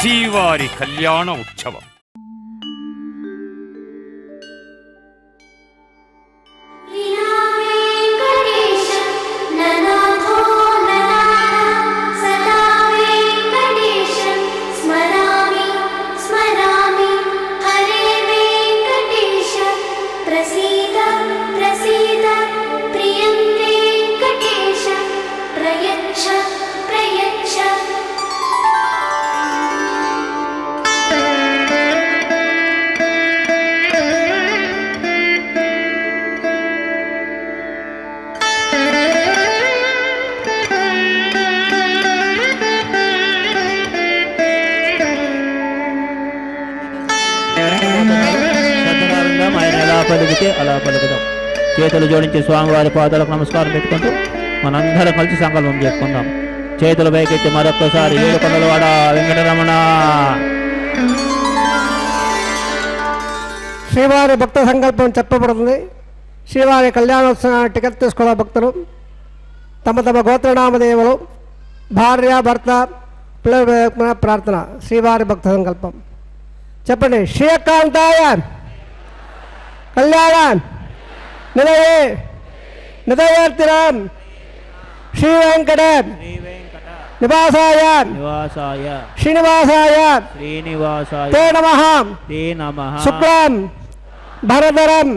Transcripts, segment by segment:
శ్రీవారి కళ్యాణ ఉత్సవం. పలికితే అలా పలుకుదాం. చేతులు జోడించి స్వామివారి పాదాలకు నమస్కారం పెట్టుకుంటూ మనందరం కలిసి సంకల్పం చేసుకుందాం. చేతులు పైకెత్తి మరొక్కసారి ఏడుకొండలవాడ వెంకటరమణ. శ్రీవారి భక్త సంకల్పం చెప్పబడుతుంది. శ్రీవారి కళ్యాణోత్సవాన్ని టికెట్ తీసుకున్న భక్తులు తమ తమ గోత్రనామదేవులు, భార్య, భర్త, పిల్లల ప్రార్థన. శ్రీవారి భక్త సంకల్పం చెప్పండి. శ్రీకాంతాయ కళ్యాణ నిలయే నిదయర్తిరాం శ్రీ వెంకట నివాసాయ శ్రీనివాసాయ తే నమః. శుక్లం భరధరం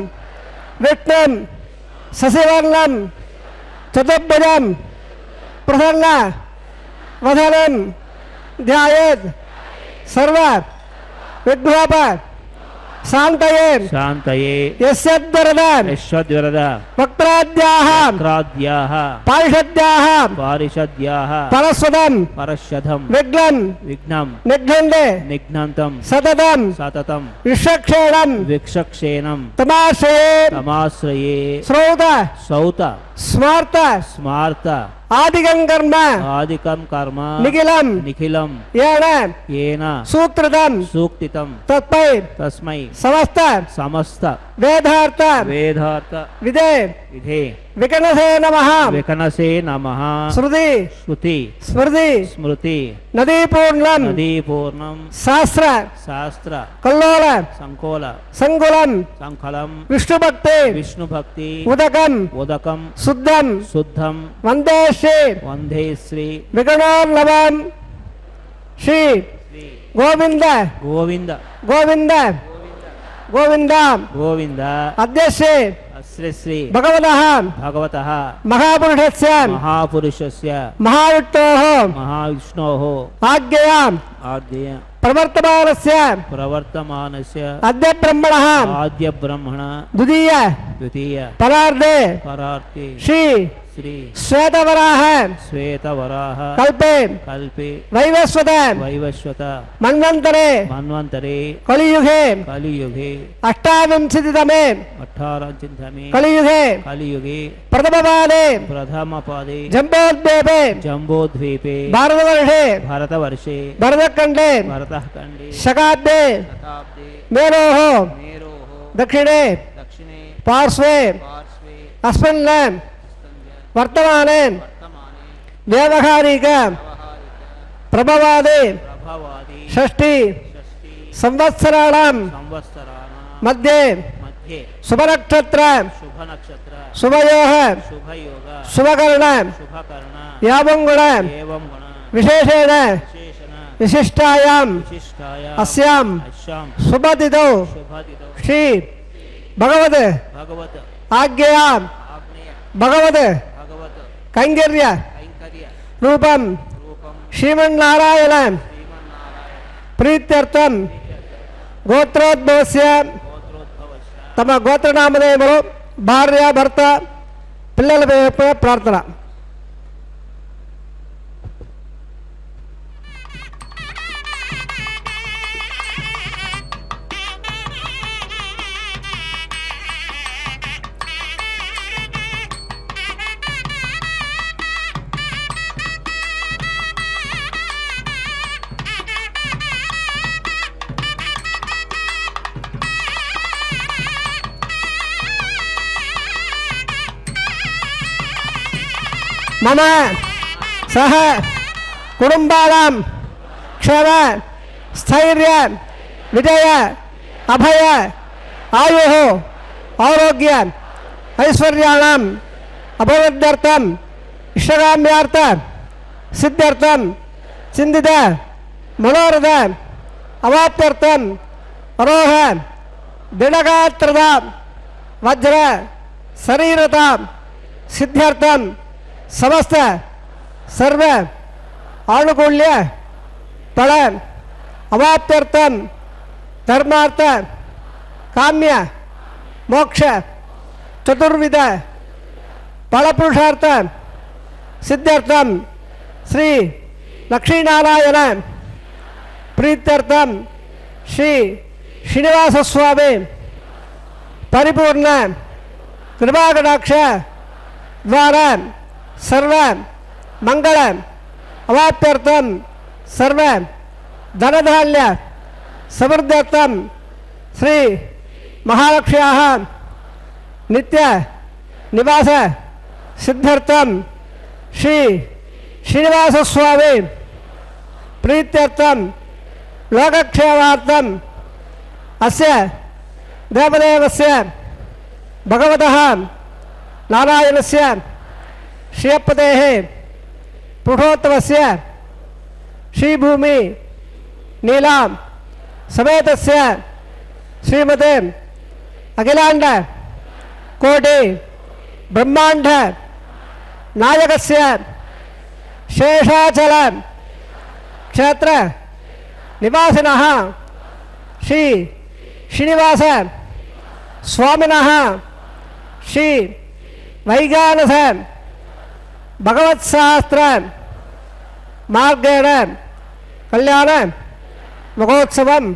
విష్ణుం శశివర్ణం చతుర్భుజం ప్రసన్న వదనం ధ్యాయేత్ సర్వ విఘ్నోప శాంతయే శాంతయే యస్యద్వరద వక్త్రాద్యాః పారిషద్యాః పరస్వతం విఘ్నం నిఘ్నంతం సతతం విక్షక్షేణం తమాశ్రయే శ్రౌత స్మార్త ఆదికం కర్మ నిఖిలం ఏన సూక్తితం తస్మై సమస్త వేదార్థ విదే వికనసే నమః. శృతి స్మృతి నదీపూర్ణం శాస్త్ర కల్లోల సంకులం విష్ణుభక్తి ఉదకం శుద్ధం వందే శ్రీ వికణోర్లవం శ్రీ గోవింద అధ్యక్షే శ్రీ భగవతః మహాపురుషస్య మహావిష్ణోః ఆజ్ఞయాం ప్రవర్తమానస్య అద్య బ్రహ్మణ ద్వితీయ పరార్ధే శ్రీ శ్వేతవరాహ కల్పే వైవస్వత మన్వంతరే కలియుగే అష్టావింశతితమే కలియుగే ప్రథమపాదే జంబోద్వీపే భారతవర్షే భరతఖండే శకాబ్దే మేరోః దక్షిణే పార్శ్వే అస్మిన్ వర్తమానే వ్యవహారిక ప్రభవాది షష్ఠి సంవత్సరాణం మధ్యే శుభనక్షత్ర శుభయోగ శుభకరణ యావంగుణ విశేషేణ విశిష్టాయాం అస్యాం శుభతిథౌ శ్రీ భగవత్ ఆజ్ఞయాం భగవత్ కైంకర్య రూపం శ్రీమన్నారాయణ ప్రీత్యర్థం గోత్రోద్భవస్య తమ గోత్రనామధేయములు, భార్య, భర్త, పిల్లల ప్రార్థన. మమ సహ కుటుంబానాం క్షేమ स्थैर्य विजय अभय आयुः आरोग्य ऐश्वर्याणाम् अभिवृद्ध्यर्थम् इष्टकाम्यार्थ सिद्ध्यर्थम् चिन्तित मनोरथ अवाप्त्यर्थम् अरोह दृढगात्रता वज्र शरीरता सिद्ध्यर्थम् समस्त सर्व आनुकूल्य फल अवाप्त्यर्थम् धर्मार्थ काम्य मोक्ष चतुर्विध फलपुरुषार्थ सिद्ध्यर्थम् श्री लक्ष्मीनारायण प्रीत्यर्थम् श्री श्रीनिवास स्वामी परिपूर्ण कृपाकटाक्ष द्वारा सर्व मंगल अवाप्त्यर्थम् सर्व धनधान्य समृद्ध्यर्थम् श्री महालक्ष्म्याः नित्य निवास सिद्ध्यर्थम् श्री श्रीनिवास स्वामी प्रीत्यर्थम् लोकक्षेमार्थम् अस्य देवदेवस्य भगवतः नारायणस्य श्रियपतेः पुरुषोत्तमस्य श्रीभूमि नीलां समेतस्य श्रीमते अखिलांड कोटि ब्रह्मांड नायकस्य शेषाचल क्षेत्र निवासिनः श्री श्रीनिवास स्वामिनः श्री वैगानस भगवत्शास्त्र मार्गेण कल्याण महोत्सवम्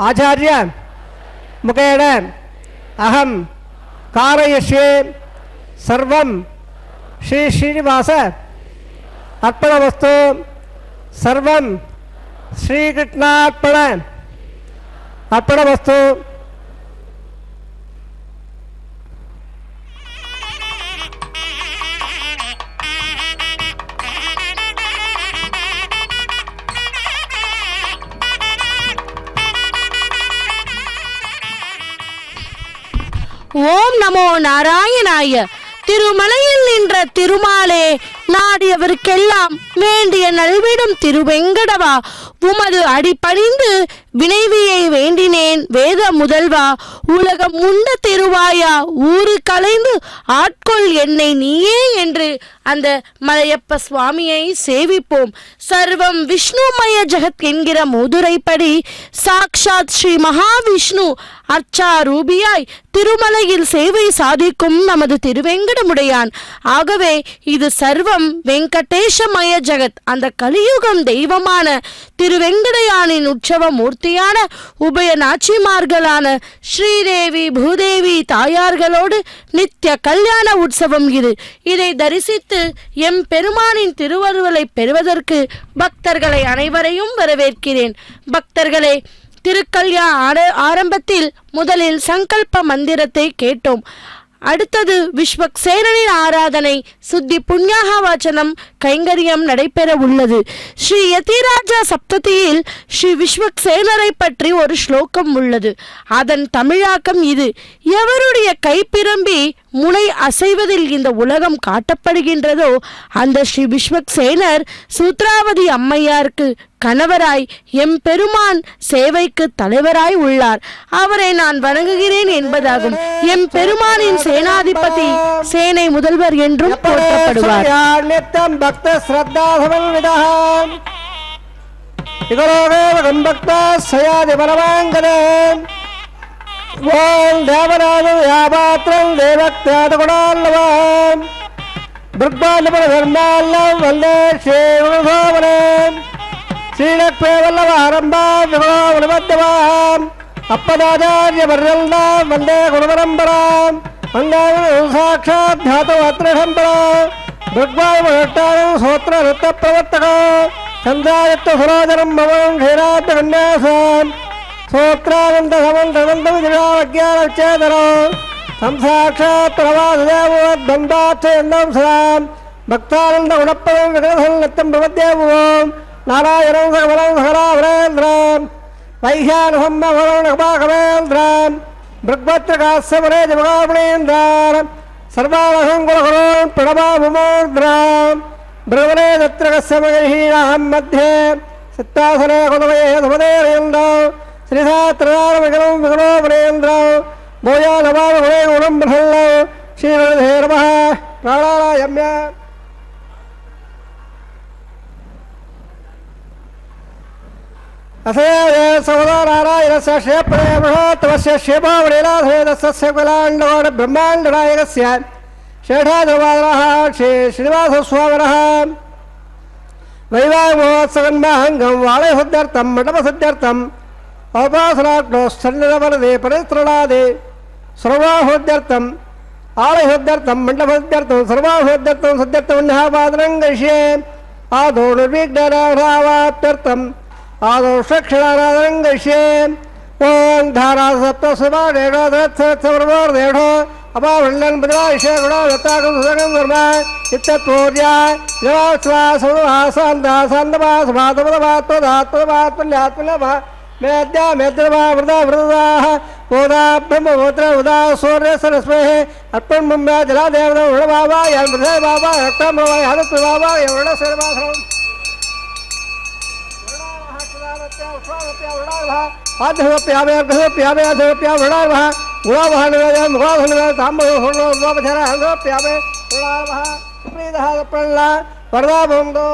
आचार्य मुखेन अहं कारयिष्ये सर्वं श्री श्रीनिवास अर्पणमस्तु सर्वं श्रीकृष्णार्पण अर्पणमस्तु। ஓம் நமோ நாராயணாய. திருமலையில் நின்ற திருமாலே, நாடியவருக்கெல்லாம் வேண்டிய நல்விடும் திருவெங்கடவா, உமது அடிபணிந்து வினைவியை வேண்டினேன் வேத முதல்வா. உலகம் உண்ட திருவாயா, ஊரு கலைந்து ஆட்கொள் என்னை நீயே என்று அந்த மலையப்ப சுவாமியை சேவிப்போம். சர்வம் விஷ்ணுமய ஜெகத் என்கிற மோதுரைப்படி சாக்ஷாத் ஸ்ரீ மகாவிஷ்ணு அர்ச்சாரூபியாய் திருமலையில் சேவை சாதிக்கும் நமது திருவெங்கடமுடையான். ஆகவே இது சர்வம் வெங்கடேஷமய ஜெகத், அந்த கலியுகம் தெய்வமான திருவெங்கடையானின் உற்சவ மூர்த்தியான உபய நாச்சிமார்களான ஸ்ரீதேவி பூதேவி தாயார்களோடு நித்திய கல்யாண உற்சவம் இது. இதை தரிசித்து எம் பெருமானின் திருவருளை பெறுவதற்கு பக்தர்களை அனைவரையும் வரவேற்கிறேன். பக்தர்களே, திருக்கல்யாண ஆரம்பத்தில் முதலில் சங்கல்ப மந்திரத்தை கேட்டோம். அடுத்தது விஸ்வக்சேனனின் ஆராதனை, சுத்தி புண்ணியாக வாச்சனம் கைங்கரியம் நடைபெற உள்ளது. ஸ்ரீ யதிராஜா சப்ததியில் ஸ்ரீ விஸ்வக்சேனரை பற்றி ஒரு ஸ்லோகம் உள்ளது. அதன் தமிழாக்கம் இது: எவருடைய கைப்பிரம்பி முனை அசைவதில் இந்த உலகம் காட்டப்படுகின்றதோ அந்த ஸ்ரீ விஸ்வக்சேனர் சூத்ராவதி அம்மையாருக்கு கணவராய் எம் பெருமான் சேவைக்கு தலைவராய் உள்ளார். அவரை நான் வணங்குகிறேன் என்பதாகும். எம் பெருமானின் சேனாதிபதி, சேனை முதல்வர் என்றும் போற்றப்படுவார். श्रीलक्ष्मीवल्लभारम्भां अपदाचार्यवर्यल्लां वन्दे गुरुपरम्परां वन्दे साक्षात् धातुवत्रसम्परां भृग्वायुमनुष्ठानं स्तोत्रवृत्तप्रवर्तकः चन्द्रायत्तसुराजनं भवनं क्षीराब्धकन्यासां स्तोत्रानन्दसमन्तमन्तविजयाज्ञानविच्छेदनं तं साक्षात् प्रवासदेवोद्बन्धाच्छयन्दं सदां भक्तानन्दगुणप्रदं विग्रहसंलक्तं प्रपद्येवं नारायणं सकलं सकलावरेन्द्रं वैश्यानसम्मवरणकपाकवेन्द्रं भृग्वत्रकास्यवरेजमगामणेन्द्रं सर्वाणसङ्कुलकरोन् प्रणमामुमोन्द्रं भृगवने दत्रकस्य मगर्हीणाहं मध्ये सित्तासने कुतवये धुमदेरेन्द्रं श्रीसात्रदारविकलं विकलोपनेन्द्रं भूयानवामगुणे गुणं प्रसन्नौ श्रीगणधे नमः प्राणायाम्य सहोदरारायणस्य क्षेपणेमहोत्तमस्य क्षेमावणीनाथवेदस्य कुलाण्डवाण ब्रह्माण्डनायकस्य शेषाधर्मादरः श्रीनिवासस्वामिनः वैवाहमहोत्सवन्माहङ्गं वालयशुद्ध्यर्थं मण्डपशुद्ध्यर्थम् औपासनाग्नोश्चण्डवरदे परित्रणादे सर्वाहोद्यर्थम् आलयशुद्ध्यर्थं मण्डपशुद्ध्यर्थं सर्वाहोद्यर्थं शुद्ध्यर्थमन्यःपादनं गृह्ये आदौ निर्विघ्नरावाप्यर्थम् आदौ षक्षणाराधनं गृह्ये ॐ धारासप्तसुमाडेढो अपावृण्डन् बुधवायुषे गुणादत्ताकं सुसगं कर्म इत्यत्पूर्या जवास्वासोदासान्दवासमातमदमात्मदात्मदात्मल्यात्मलभः मेद्या मेद्रवा वृदा वृदाः ओदा ब्रह्मगोत्र उदा सूर्य सरस्वः अर्पण मुम्बा जलादेवता वृण बाबा यं वृधे बाबा रक्तम बाबा हरत बाबा यं वृण सर्वाधरम आध्यवप्यामे अर्घवप्यामे आध्यवप्या वृणावः गुणावहनवेदं मुखावहनवेदं ताम्बोहोर्णोपचारः हंसवप्यामे वृणावः सुप्रीतः प्रल्ला वरदा भोंगो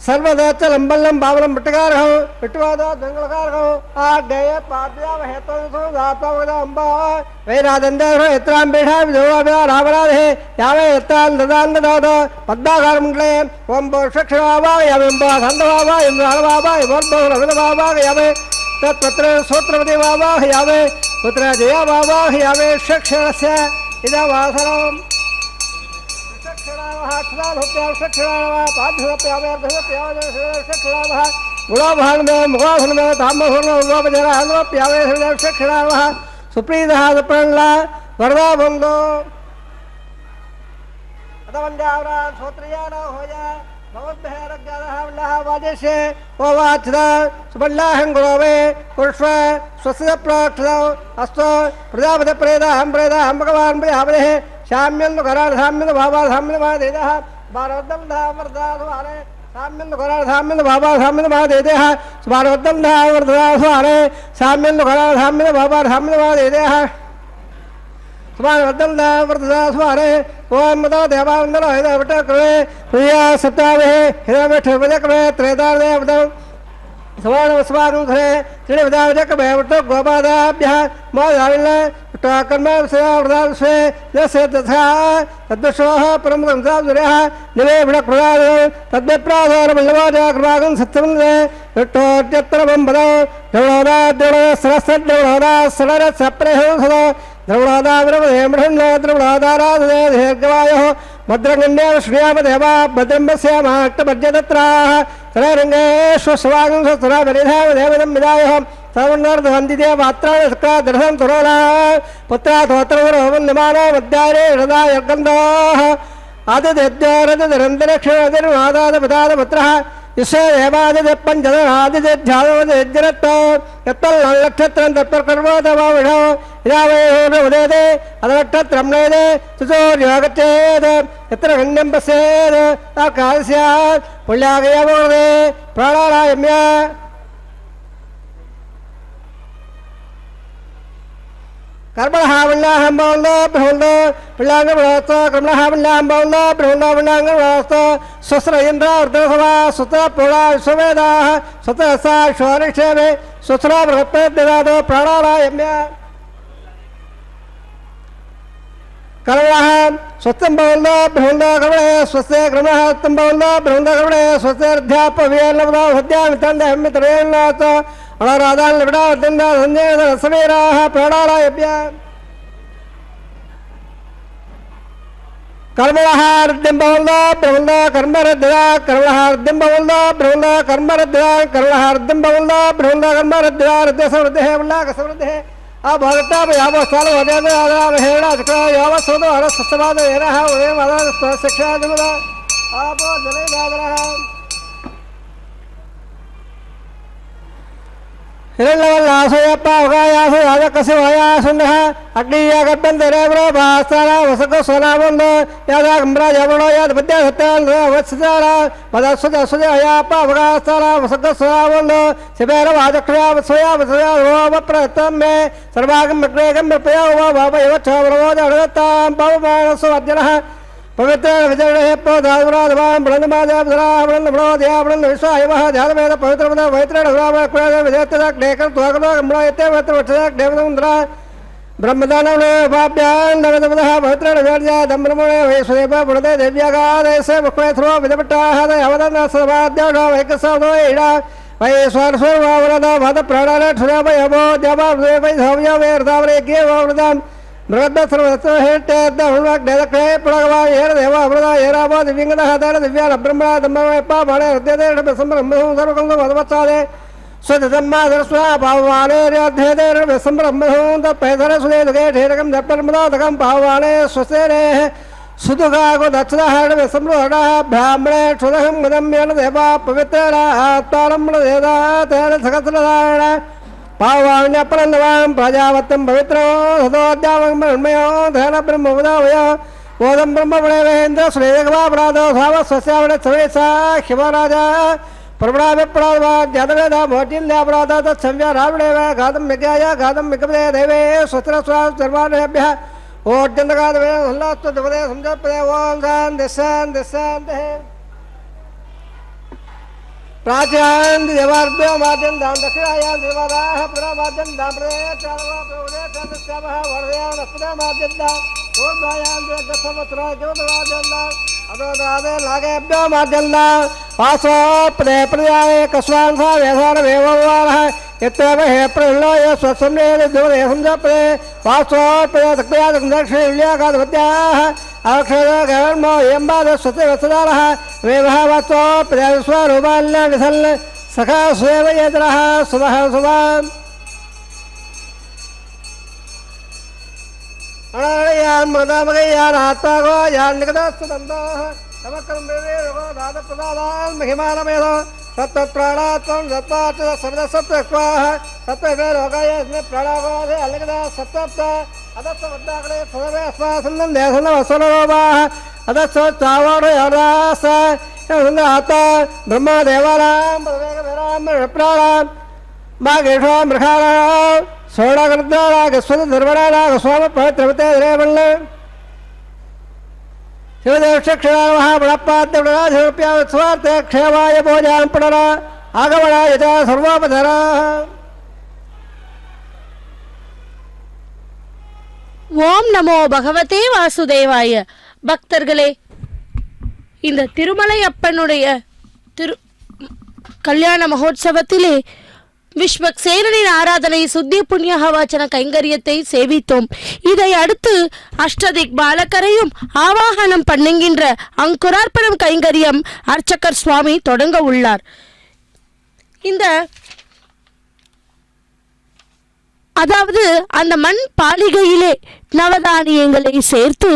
सर्वदत्त लंबल्लम बावलम पट्टकारः पिट्टवादा दंगलकारः आगय पाद्याव हेतुसो दातावदा अंबा वैरादंदर यत्राम बैठा विदोवा रावराधे यावे यत्रान ददान दाद पद्माकारमंगले ओम बक्षक्षरावा यावेंबा धंदवावा इंद्रावावा वर्बो रविदवावा यावे तत्पत्र सोत्रवदे वावा यावे पुत्र जयावावा यावे क्षक्षरस्य इदा वासरम सुप्रीतः प्रणला वरदा भंगो प्रजापति प्रेदाहं प्रेदाहं भगवान् प्रजापतिः शाम्यंद करार साम्यंद बाबा साम्यंद बाबा देते हैं बारवदम धा वर्धा सुहारे साम्यंद करार साम्यंद बाबा साम्यंद बाबा देते हैं बारवदम धा वर्धा सुहारे साम्यंद करार साम्यंद बाबा साम्यंद बाबा देते हैं बारवदम धा वर्धा सुहारे ओम मदा देवानंद हृदय बट करे प्रिया सत्तावे हृदय बैठ बजक में त्रेदार देवदम सवान वस्वानु धरे त्रिणे विदावजक में बट गोपादाभ्यः मोदाविल कर्म से जैसे तथा तद्वशोः परमं साधुर्यः निवे भृक्प्रदाद तद्विप्राधार बल्लवाजा कृपागं सत्यवन्दे विट्ठोत्यत्रवं पदौ द्रवणोदा द्रवणसरसद्रवणोदा सररसप्रेहंसदो द्रवणोदा विरमदे मृहन्नो द्रवणोदाराधदे दीर्घवायोः भद्रगण्डेन श्रियामदेवा भद्रम्बस्यामाक्तमज्जदत्राः तरेरङ्गेष्वस्वागं सत्सुरावरिधावदेवदं विदायोः सर्वन्नर्धवन्दिते पात्राणि दर्शनं तुरोला पुत्राथोत्रवरोवन्यमानो मध्यारे हृदय यर्गन्धोः आदित्यरदिरन्तरिक्षरदिर्वादादपितादपुत्रः यस्य देवादित्य पञ्चदशादित्यध्यादवदिज्जरत्तो यत्तल्लक्षत्रं तत्पर्कर्मोदवाविढो इदावयोर्वदेते अदनक्षत्रं नयते चतुर्योगच्छेत् यत्र गण्यं पश्येत् तत्काल स्यात् पुण्यागयवोदे प्राणायाम्य कर्मणहावण्याहं बौन्द ब्रह्मन्द पिल्लांगवस्त कर्मणहावण्याहं बौन्द ब्रह्मन्द पिल्लांगवस्त स्वस्त्र इंद्र अर्धसभा स्वस्त्र पोळा विश्ववेदाः स्वस्त्र सा शौरिक्षेमे स्वस्त्र बृहत्ते ददातो प्राणायाम्य कर्मणः स्वस्तं बौन्द ब्रह्मन्द कर्मणे स्वस्ते कर्मणः स्वस्तं बौन्द ब्रह्मन्द कर्मणे स्वस्ते अध्यापव्येनवदा हद्यामितन्देहमितरेणात अणाराधान लिबड़ा वदन्दा संजय सवेराः प्राणायाम्य कर्मणः रद्दिं बौन्द ब्रह्मन्द कर्मरद्दा कर्मणः रद्दिं बौन्द ब्रह्मन्द कर्मरद्दा कर्मणः रद्दिं बौन्द ब्रह्मन्द कर्मरद्दा रद्द समृद्धे वल्लाक समृद्धे अभगता यावो साल वदेन आदा हेड़ा चक्र यावो सोदो हर सत्सवाद एरह वे मादा शिक्षा दिमदा आपो जले दादरः हिरण्यवल्लासयप्पावकायासयाजकसिवयासुन्नः अग्नियागर्भन्तरेव्रो भास्तारा वसकस्वनामन्दो यादागम्राजवणो यादपद्यासत्यान्वत्सतारा पदस्वदस्वदयाप्पावकास्तारा वसकस्वनामन्दो शिवेरवाचक्रियावत्सयावत्सयावप्रत्तं मे सर्वागमग्रेगं प्रपया वावयवच्छावरवोदडगत्तां पावमानस्ववर्जनः पवित्र विजय पोधादुराधवां ब्रह्मदेवद्रावणब्रोध्यावणं विश्वायवः ध्यानवेद पवित्रपद पवित्रडुरावकुळद विजयत्तदाग्नेकर्त्वागलोगम्रायते वत्रवक्षदाग्नेवदमुद्रा ब्रह्मदानवभाभ्यां नवदपदः पवित्रडुवर्जा दम्ब्रह्मणे वैश्वदेव पुणते दिव्यागादेशे मुखमेथ्रो विदपट्टाः दयावदन्नसभाद्यवणो वैकसवदो ईडा वैश्वारस्वरवावरदो भदप्राणाक्षुरावयवो द्यावावृदैवैधव्यवेर्दावरेग्येवोवृदाम् मृगदसर्वदत्तहेट्टेद्दहुण्वाग्नेदक्षे पुरगवायेरदेवावृदा येरावो दिव्यङ्गदः देन दिव्यानब्रह्मणा दम्मवेप्पा बाणे हृदयदेशब्रह्मणं सर्वकं वदवत्सादे स्वधम्मादरस्वा पाववानेर्यध्येदेशब्रह्मणं तत्पैधरसुदेदुगे ठेरकं दर्पणमुदादकं पाववाने स्वसेनेः सुदुगागो दक्षिणः ब्राह्मणे क्षुदहं मदम्येन देवा पवित्ररात्तारम्भदेदा तेन सकत्रदायण पावाण्यपरन्दवां प्रजावत्तं पवित्रो सदोद्यावन्मयो धैन ब्रह्मोदावय बोधं ब्रह्मणेवेन्द्र श्रीजगवापराधो सावस्वस्यावण सवेसा शिवराजा प्रभुराभिप्राद्वा जातवेदा भोजिल्यापराध तत्संव्या रावणेव घातं यज्ञाय घातं विकपदे देवे स्वस्त्रस्वा सर्वाणेभ्यः ओड्यन्तगादवे हल्लास्तुपदे संजपदे ओं शान्तिः प्राच्यां देवार्भ्यो माद्यं दां दक्षिणायां देवादाः पुरामाद्यं दां प्रदेशावः वरदयां नस्पदा माद्यं दां ओद्वायां दशवत्रा ज्योतिवाद्यं दां अदोदादे नागेभ्यो माद्यं दां वासो प्रदे प्रजाये कस्वांसा वेधान वेववारः यत्तेव हे प्रहल्लो ये स्वसम्मेद द्योदे संजपदे वासो प्रदे दक्षिणा दक्षिणविल्यागादवत्याः अक्षरगर्मो यम्बाद स्वते वत्सदारः वेवः वासो प्रजास्वरूपाल्य विधल् सखा स्वेव यद्रः सुवः सुवाम् अणयान् मदामगयान् आत्मागो यान् निकटस्तुदन्ताः समकर्मेवेगो दादप्रदादान् महिमानमेधो सत्त्वप्राणात्वं सत्त्वाच्च सप्तसप्तक्वाः सत्त्ववे लोकाय प्राणागोधे अलगदा सप्तप्त अदत्तवद्दाकरे सुरवे अस्मासन्नं देशनवसुररोपाः अदत्सो चावोडयोरास सुन्दराता ब्रह्मदेवानां पदवेगभिरां प्राणां मागेषो मृगाणां सोडागर्दागस्वधर्वणागस्वामपवित्रवते द्रेवण्ण शिवदेवक्षरामहाबलपाद्यप्यावत्स्वार्थे क्षेमाय भोजां पुनरा आगमनाय च सर्वोपधराः ஓம் நமோ பகவதே வாசுதேவாய. பக்தர்களே, இந்த திருமலை அப்பனுடைய கல்யாண மகோத்சவத்திலே விஸ்வக்சேனனின் ஆராதனை சுத்தி புண்ணியவாச்சன கைங்கரியத்தை சேவித்தோம். இதை அடுத்து அஷ்டதிக் பாலகரையும் ஆவாகனம் பண்ணுகின்ற அங்குரார்ப்பணம் கைங்கரியம் அர்ச்சகர் சுவாமி தொடங்க உள்ளார். அதாவது அந்த மண் பாலிகையிலே நவதானியங்களை சேர்த்து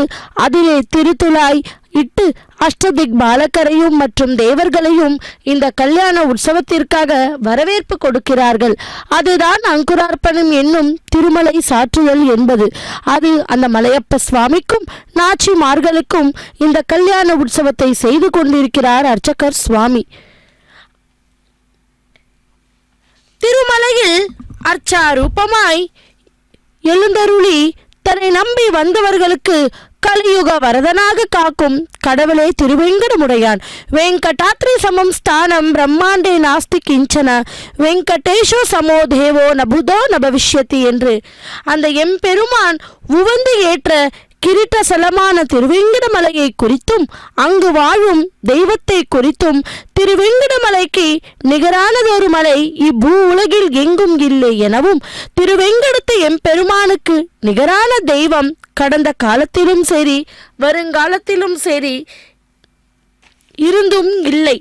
அதிலே திருத்துளாய் இட்டு அஷ்டதிக் பாலகரையும் மற்றும் தேவர்களையும் இந்த கல்யாண உற்சவத்திற்காக வரவேற்பு கொடுக்கிறார்கள். அதுதான் அங்குரார்ப்பணம் என்னும் திருமலை சாற்றுதல் என்பது. அது அந்த மலையப்ப சுவாமிக்கும் நாச்சிமார்களுக்கும் இந்த கல்யாண உற்சவத்தை செய்து கொண்டிருக்கிறார் அர்ச்சகர் சுவாமி. திருமலையில் அர்ச்சாரூபமாய் எழுந்தருளி தன்னை நம்பி வந்தவர்களுக்கு கலியுக வரதனாக காக்கும் கடவுளே திருவேங்கடமுடையான். வெங்கடாத்ரி சமம் ஸ்தானம் பிரம்மாண்டே நாஸ்தி கிஞ்சன வெங்கடேஷோ சமோ தேவோ நபுதோ நபவிஷ்யதி என்று அந்த எம்பெருமான் உவந்து ஏற்ற கிரீட்ட சலமான திருவேங்கடமலையை குறித்தும் அங்கு வாழும் தெய்வத்தை குறித்தும் திருவேங்கடமலைக்கு நிகரானதொரு மலை இப்பூ உலகில் எங்கும் இல்லை எனவும் திருவேங்கடத்து எம்பெருமானுக்கு நிகரான தெய்வம் கடந்த காலத்திலும் சரி வருங்காலத்திலும் சரி இருந்தும் இல்லை,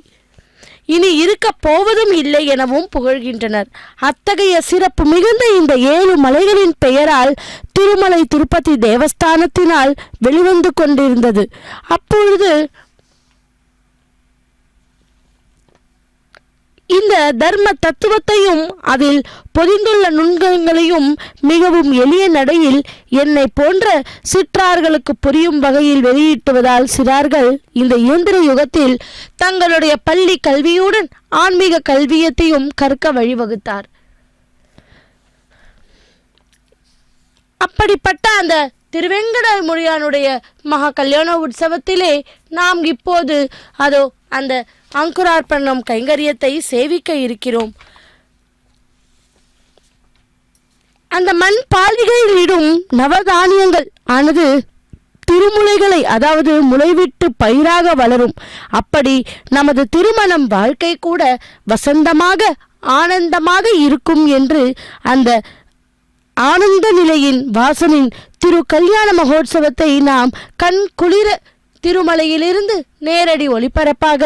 இனி இருக்க போவதும் இல்லை எனவும் புகழ்கின்றனர். அத்தகைய சிறப்பு மிகுந்த இந்த 7 மலைகளின் பெயரால் திருமலை திருப்பதி தேவஸ்தானத்தினால் வெளிவந்து கொண்டிருந்தது. அப்பொழுது இந்த தர்ம தத்துவத்தையும் அதில் பொதிந்துள்ள நுண்கங்களையும் மிகவும் எளிய நடையில் என்னை போன்ற சிற்றார்களுக்கு புரியும் வகையில் வெளியிட்டுவதால் சிறார்கள் இந்த இயந்திர யுகத்தில் தங்களுடைய பள்ளி கல்வியுடன் ஆன்மீக கல்வியத்தையும் கற்க வழிவகுத்தார். அப்படிப்பட்ட அந்த திருவேங்கடமுடியானுடைய மகா கல்யாண உற்சவத்திலே நாம் இப்போது அதோ அந்த அங்குரார்ப்பணம் கைங்கரியத்தை சேவிக்க இருக்கிறோம். அந்த மண் பாலிகையிலிடும் நவதானியங்கள் ஆனது திருமுலைகளை அதாவது முளைவிட்டு பயிராக வளரும். அப்படி நமது திருமணம் வாழ்க்கை கூட வசந்தமாக ஆனந்தமாக இருக்கும் என்று அந்த ஆனந்த நிலையின் வாசனின் திரு கல்யாண மகோத்சவத்தை நாம் கண் குளிர திருமலையிலிருந்து நேரடி ஒளிபரப்பாக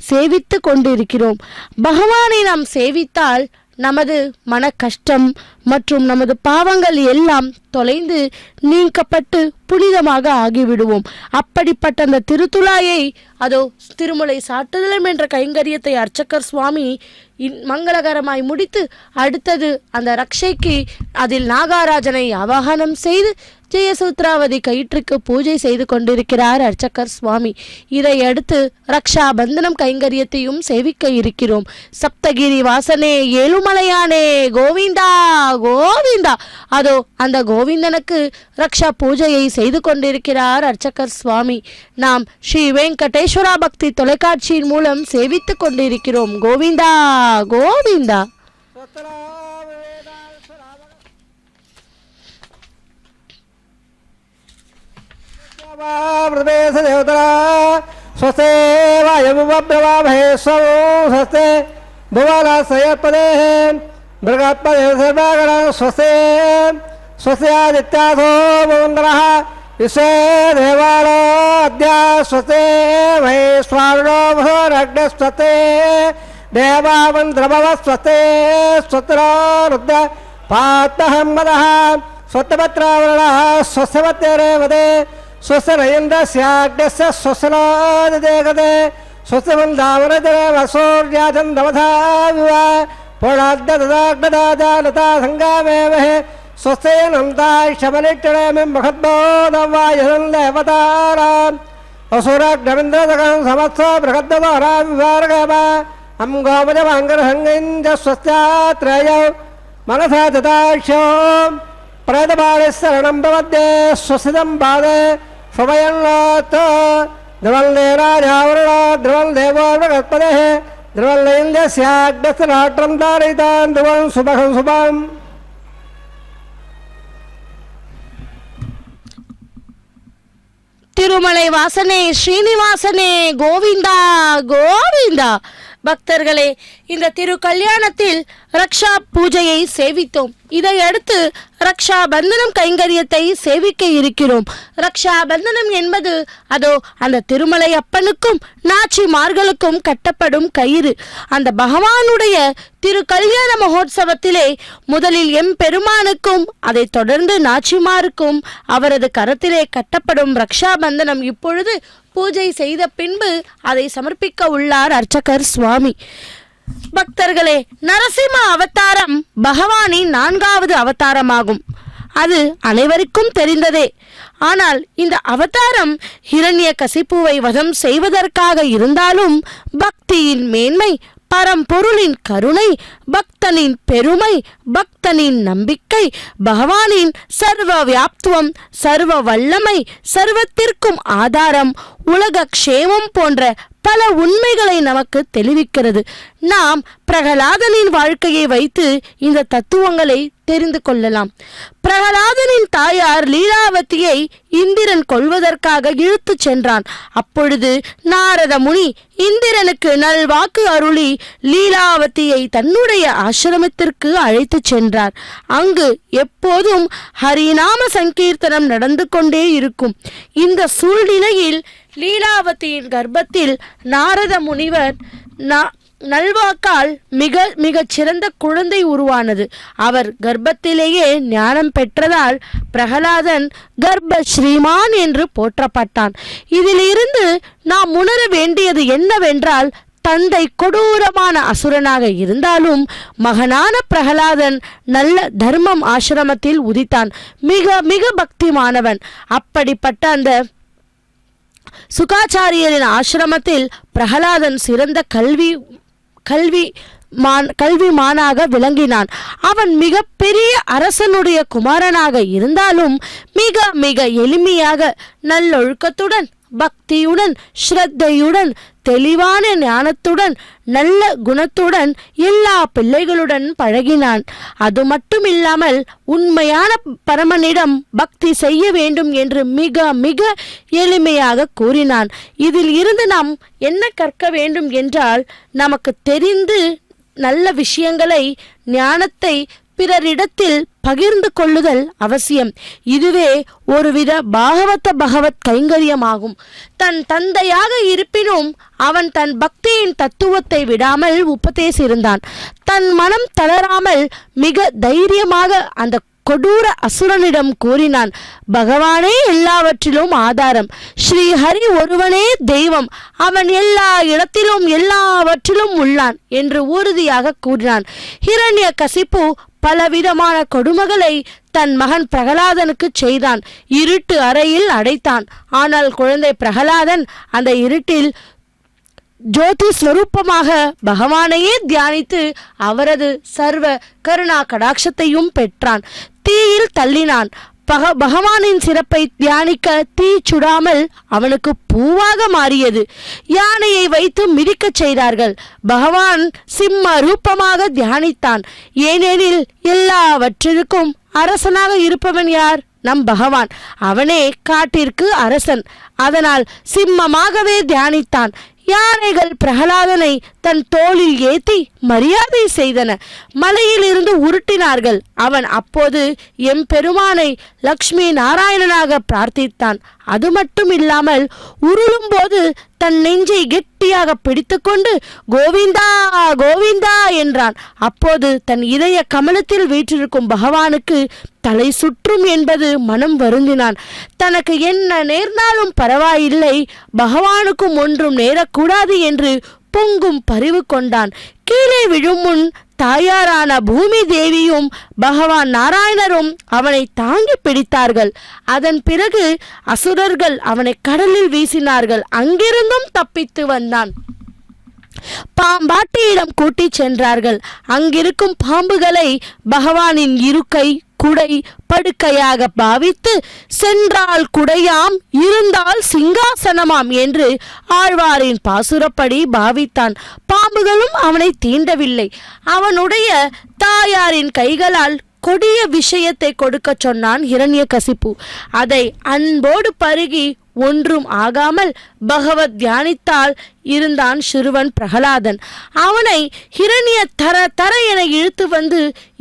சேவித்து கொண்டிருக்கிறோம். பகவானை நாம் சேவித்தால் நமது மன கஷ்டம் மற்றும் நமது பாவங்கள் எல்லாம் தொலைந்து நீக்கப்பட்டு புனிதமாக ஆகிவிடுவோம். அப்படிப்பட்ட அந்த திருத்துழாயை அதோ திருமுலை சாட்டுதலம் என்ற கைங்கரியத்தை அர்ச்சகர் சுவாமி மங்களகரமாய் முடித்து அடுத்தது அந்த ரக்ஷைக்கு அதில் நாகாராஜனை ஆவாகனம் செய்து ஜெயசூத்ராவதி கயிற்றுக்கு பூஜை செய்து கொண்டிருக்கிறார் அர்ச்சகர் சுவாமி. இதை அடுத்து ரக்ஷா பந்தனம் கைங்கரியத்தையும் சேவிக்க இருக்கிறோம். சப்தகிரி வாசனே ஏழுமலையானே கோவிந்தா கோவிந்தா அதோ அந்த கோவிந்தனுக்கு ரக்ஷா பூஜையை செய்து கொண்டிருக்கிறார் அர்ச்சகர் சுவாமி. நாம் ஸ்ரீ வெங்கடேஸ்வரா பக்தி தொலைக்காட்சியின் மூலம் சேவித்து கொண்டிருக்கிறோம். கோவிந்தா கோவிந்தா. स्वस्ते वायुब्रवामहे स्वस्ते भुवनस्यपदे मृगपदे सर्वगणः स्वस्ते स्वस्यादित्यासो मुन्द्रः विश्वे देवालो अद्या स्वस्ते वैश्वानरो भूरग्नस्वस्ते देवावन्द्रभवस्वस्ते स्वस्तिरो रुद्र पातहम्मदः स्वत्तपत्रावरणः स्वस्तिमत्यरेवदे स्वस्तिरयन्द्रस्याग्नस्य स्वस्तिनोदिदेगते स्वस्तिमन्दावरजरे वसूर्याचन्द्रमथा विव पुराद्यतदाग्नदाजालता सङ्गामेवहे स्वस्तेनन्तायशमनिष्ठनेमिं महद्बोधवायसन्देवताराम् असुराग्नमिन्द्रदकं समत्सो बृहद्दवारां विवारगम अं गोमजवाङ्गरसङ्गिञ्च स्वस्त्यात्रयौ मनसा तदाक्ष्यो प्रेतबालिशरणं प्रपद्ये स्वस्तितं पादे स्वयंलोत् ध्रुवल्ले राजावरुणो ध्रुवल्देवो बृहस्पतिः ध्रुवल्लेन्द्रस्याग्नस्तराष्ट्रं तारयितान् ध्रुवं सुभगं शुभम्. திருமலை வாசனே ஸ்ரீனிவாசனே கோவிந்தா கோவிந்தா. பக்தர்களே, இந்த திரு கல்யாணத்தில் ரக்ஷா பூஜையை சேவித்தோம். இதை அடுத்து ரக்ஷா பந்தனம் கைங்கரியத்தை சேவிக்க இருக்கிறோம். ரக்ஷா பந்தனம் என்பது அதோ அந்த திருமலை அப்பனுக்கும் நாச்சிமார்களுக்கும் கட்டப்படும் கயிறு. அந்த பகவானுடைய திரு கல்யாண மகோத்சவத்திலே முதலில் பெருமானுக்கும் அதை தொடர்ந்து நாச்சிமாருக்கும் அவரது கரத்திலே கட்டப்படும் ரக்ஷா பந்தனம் இப்பொழுது பூஜை செய்த பின்பு அதை சமர்ப்பிக்க உள்ளார் அர்ச்சகர் சுவாமி. பக்தர்களே, நரசிம்ம அவதாரம் பகவானின் 4வது அவதாரமாகும். அது அனைவருக்கும் தெரிந்ததே. ஆனால் இந்த அவதாரம் ஹிரண்யகசிப்புவை வதம் செய்வதற்காக இருந்தாலும் பக்தியின் மேன்மை, பரம்பொருளின் கருணை, பக்தனின் பெருமை, பக்தனின் நம்பிக்கை, பகவானின் சர்வ வியாப்துவம், சர்வ வல்லமை, சர்வத்திற்கும் ஆதாரம், உலக க்ஷேமம் போன்ற பல உண்மைகளை நமக்கு தெளிவிக்கிறது. நாம் பிரகலாதனின் வாழ்க்கையை வைத்து இந்த தத்துவங்களை தெரிந்து கொள்ளலாம். பிரகலாதனின் தாயார் லீலாவதியை இந்திரன் கொல்வதற்காக இழுத்து சென்றான். அப்பொழுது நாரத முனி இந்திரனுக்கு நல்வாக்கு அருளி லீலாவதியை தன்னுடைய ஆசிரமத்திற்கு அழைத்து சென்றார். அங்கு எப்போதும் ஹரிநாம சங்கீர்த்தனம் நடந்து கொண்டே இருக்கும். இந்த சூழ்நிலையில் லீலாவதியின் கர்ப்பத்தில் நாரத முனிவர் நல்வாக்கால் மிகச் சிறந்த குழந்தை உருவானது. அவர் கர்ப்பத்திலேயே ஞானம் பெற்றதால் பிரகலாதன் கர்ப்ப ஸ்ரீமான் என்று போற்றப்பட்டான். இதிலிருந்து நாம் உணர வேண்டியது என்னவென்றால், தந்தை கொடூரமான அசுரனாக இருந்தாலும் மகனான பிரகலாதன் நல்ல தர்மம் ஆசிரமத்தில் உதித்தான். மிக மிக பக்திமானவன். அப்படிப்பட்ட அந்த சுகாச்சாரியரின் ஆசிரமத்தில் பிரகலாதன் சிறந்த கல்விமானாக விளங்கினான். அவன் மிக பெரிய அரசனுடைய குமாரனாக இருந்தாலும் மிக மிக எளிமையாக நல்லொழுக்கத்துடன் பக்தியுடன் ஸ்ரத்தையுடன் தெளிவான ஞானத்துடன் நல்ல குணத்துடன் எல்லா பிள்ளைகளுடன் பழகினான். அது மட்டுமில்லாமல் உண்மையான பரமனிடம் பக்தி செய்ய வேண்டும் என்று மிக மிக எளிமையாக கூறினான். இதில் இருந்து நாம் என்ன கற்க வேண்டும் என்றால், நமக்கு தெரிந்து நல்ல விஷயங்களை ஞானத்தை பிறரிடத்தில் பகிர்ந்து கொள்ளுதல் அவசியம். இதுவே ஒருவித பகவத் கைங்கரியமாகும். தன் தந்தையாக இருப்பினும் அவன் தன் பக்தியின் தத்துவத்தை விடாமல் உபதேசிருந்தான். தன் மனம் தளராமல் மிக தைரியமாக அந்த கொடூர அசுரனிடம் கூறினான், பகவானே எல்லாவற்றிலும் ஆதாரம், ஸ்ரீஹரி ஒருவனே தெய்வம், அவன் எல்லா இடத்திலும் எல்லாவற்றிலும் உள்ளான் என்று உறுதியாக கூறினான். ஹிரண்யகசிப்பு பலவிதமான கொடுமைகளை தன் மகன் பிரகலாதனுக்கு செய்தான். இருட்டு அறையில் அடைத்தான். ஆனால் குழந்தை பிரகலாதன் அந்த இருட்டில் ஜோதி ஸ்வரூபமாக பகவானையே தியானித்து அவரது சர்வ கருணா கடாட்சத்தையும் பெற்றான். தீயில் தள்ளினான். பகவானின் சிறப்பை தியானிக்க தீ சுடாமல் அவனுக்கு பூவாக மாறியது. யானையை வைத்து மிதிக்கச் செய்தார்கள். பகவான் சிம்ம ரூபமாக தியானித்தான். ஏனெனில் எல்லாவற்றிற்கும் அரசனாக இருப்பவன் யார்? நம் பகவான். அவனே காட்டிற்கு அரசன். அதனால் சிம்மமாகவே தியானித்தான். யானைகள் பிரகலாதனை தன் தோளில் ஏற்றி மரியாதை செய்தன. மலையில் இருந்து உருட்டினார்கள். அவன் அப்போது எம்பெருமானை லக்ஷ்மி நாராயணனாக பிரார்த்தித்தான். அது மட்டும் இல்லாமல் உருளும் போது தன் நெஞ்சை கெட்டியாக பிடித்துக்கொண்டு கோவிந்தா கோவிந்தா என்றான். அப்போது தன் இதய கமலத்தில் வீற்றிருக்கும் பகவானுக்கு தலை சுற்றும் என்பது மனம் வருந்தினான். தனக்கு என்ன நேர்ந்தாலும் பரவாயில்லை, பகவானுக்கும் ஒன்றும் நேரக்கூடாது என்று பொங்கும் பரிவு கொண்டான். கீழே விழும் முன் தாயாரான பூமி தேவியும் பகவான் நாராயணரும் அவனை தாங்கி பிடித்தார்கள். அதன் பிறகு அசுரர்கள் அவனை கடலில் வீசினார்கள். அங்கிருந்தும் தப்பித்து வந்தான். பாம்பாட்டியிடம் கூட்டி சென்றார்கள். அங்கிருக்கும் பாம்புகளை பகவானின் இருக்கை குடை படுக்கையாக பாவித்து சென்றால் குடையாம், இருந்தால் சிங்காசனமாம் என்று ஆழ்வாரின் பாசுரப்படி பாவித்தான். பாம்புகளும் அவனை தீண்டவில்லை. அவனுடைய தாயாரின் கைகளால் கொடிய விஷயத்தை கொடுக்க சொன்னான் ஹிரண்யகசிப்பு. அதை அன்போடு பருகி ஒன்றும் ஆகாமல் பகவத் தியானித்தால் இருந்தான் சிறுவன் பிரகலாதன். அவனை ஹிரண்ய தர என இழுத்து வந்து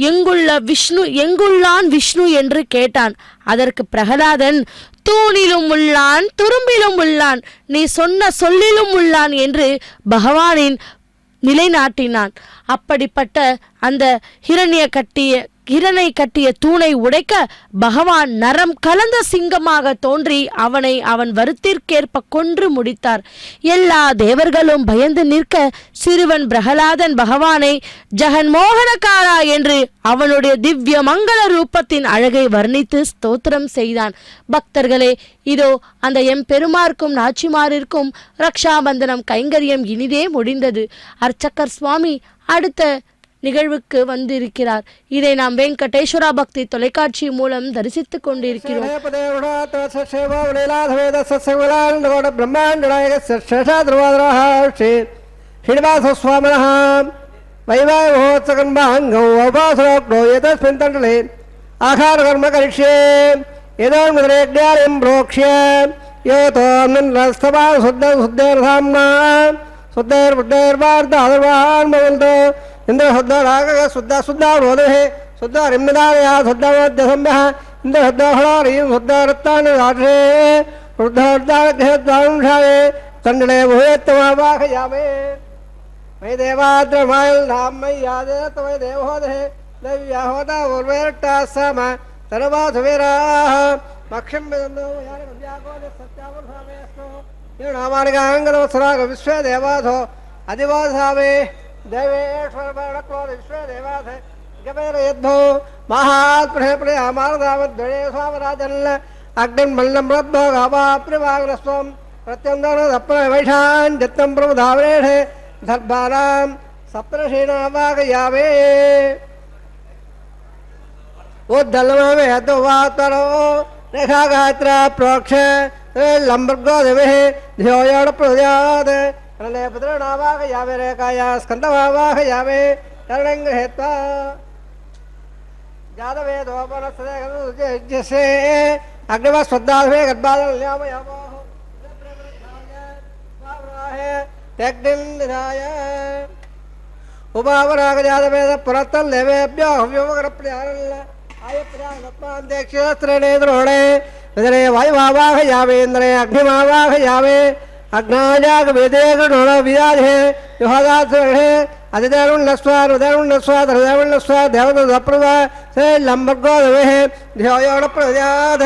எங்குள்ளான் விஷ்ணு என்று கேட்டான். அதற்கு பிரகலாதன், தூணிலும் உள்ளான், துரும்பிலும் உள்ளான், நீ சொன்ன சொல்லிலும் உள்ளான் என்று பகவானின் நிலைநாட்டினான். அப்படிப்பட்ட அந்த ஹிரனை கட்டிய தூணை உடைக்க பகவான் நரம் கலந்த சிங்கமாக தோன்றி அவன் வருத்திற்கேற்ப கொன்று முடித்தார். எல்லா தேவர்களும் பயந்து நிற்க சிறுவன் பிரகலாதன் பகவானை ஜெகன்மோகனகாரா என்று அவனுடைய திவ்ய மங்கள ரூபத்தின் அழகை வர்ணித்து ஸ்தோத்திரம் செய்தான். பக்தர்களே, இதோ அந்த எம்பெருமார்க்கும் நாச்சிமாரிற்கும் ரக்ஷாபந்தனம் கைங்கரியம் இனிதே முடிந்தது. அர்ச்சகர் சுவாமி அடுத்த நிகழ்வுக்கு வந்திருக்கிறார். இதை நாம் வெங்கடேஸ்வரா பக்தி தொலைக்காட்சி மூலம் தரிசித்துக் கொண்டிருக்கிறோம். इंद्र शुद्ध राग शुद्ध शुद्ध रोध है शुद्ध रिम्मदाया शुद्ध मध्य सम्य इंद्र शुद्ध हलारी शुद्ध रत्तान राठे शुद्ध शुद्धांशाये चंडले भूयत्तमावाखयामे मयि देवाद्रमायल धाम मयि यादे तमय देवहोदे दैव्याहोदा उर्वेरट्टा सम सर्वा सुवीराः मक्षं वेदनो यानि मध्याकोदे सत्यावधामेस्तु ये नामानिकांगलो सराग विश्वे देवाधो अधिवासावे देवेश्वर विश्व देवास गमेर यद्धो महात्महे प्रयामारदावद्वये स्वामराजन् अग्निं मल्लं रद्भो गावाप्रिवाग्रस्वं प्रत्यन्दन दप्पवैषान् जत्तं प्रमुदावरेषे धर्भानां सप्तर्षीणावागयावे उद्धलमवे हतोवातरो रेखा गात्रा प्रोक्ष लंबर्गो देवे ध्योयण प्रजाद रणे पुत्रनावागयावे रेखाया स्कंदवावागयावे रणंग्रहेत्वा जादवे दोपनस्से अग्निवा श्रद्धाधवे गर्भादन ल्यामयामो तेग्निन्दिनाय उपावराग जादवेद पुरतल लेवेभ्यो हव्योमगरप्रियानल आयप्रियानत्मान्तेक्षस्त्रेणे द्रोणे विदरे वायुभावाहयावेन्द्रे अग्निमावाहयावे अग्नाजाग वेदेगणोण विदाधे युहदात्रे अधिदेवुण्णस्वा धरदेवुण्णस्वा देवदप्रभा से लंबर्गो देवेः ध्योयोणप्रजाद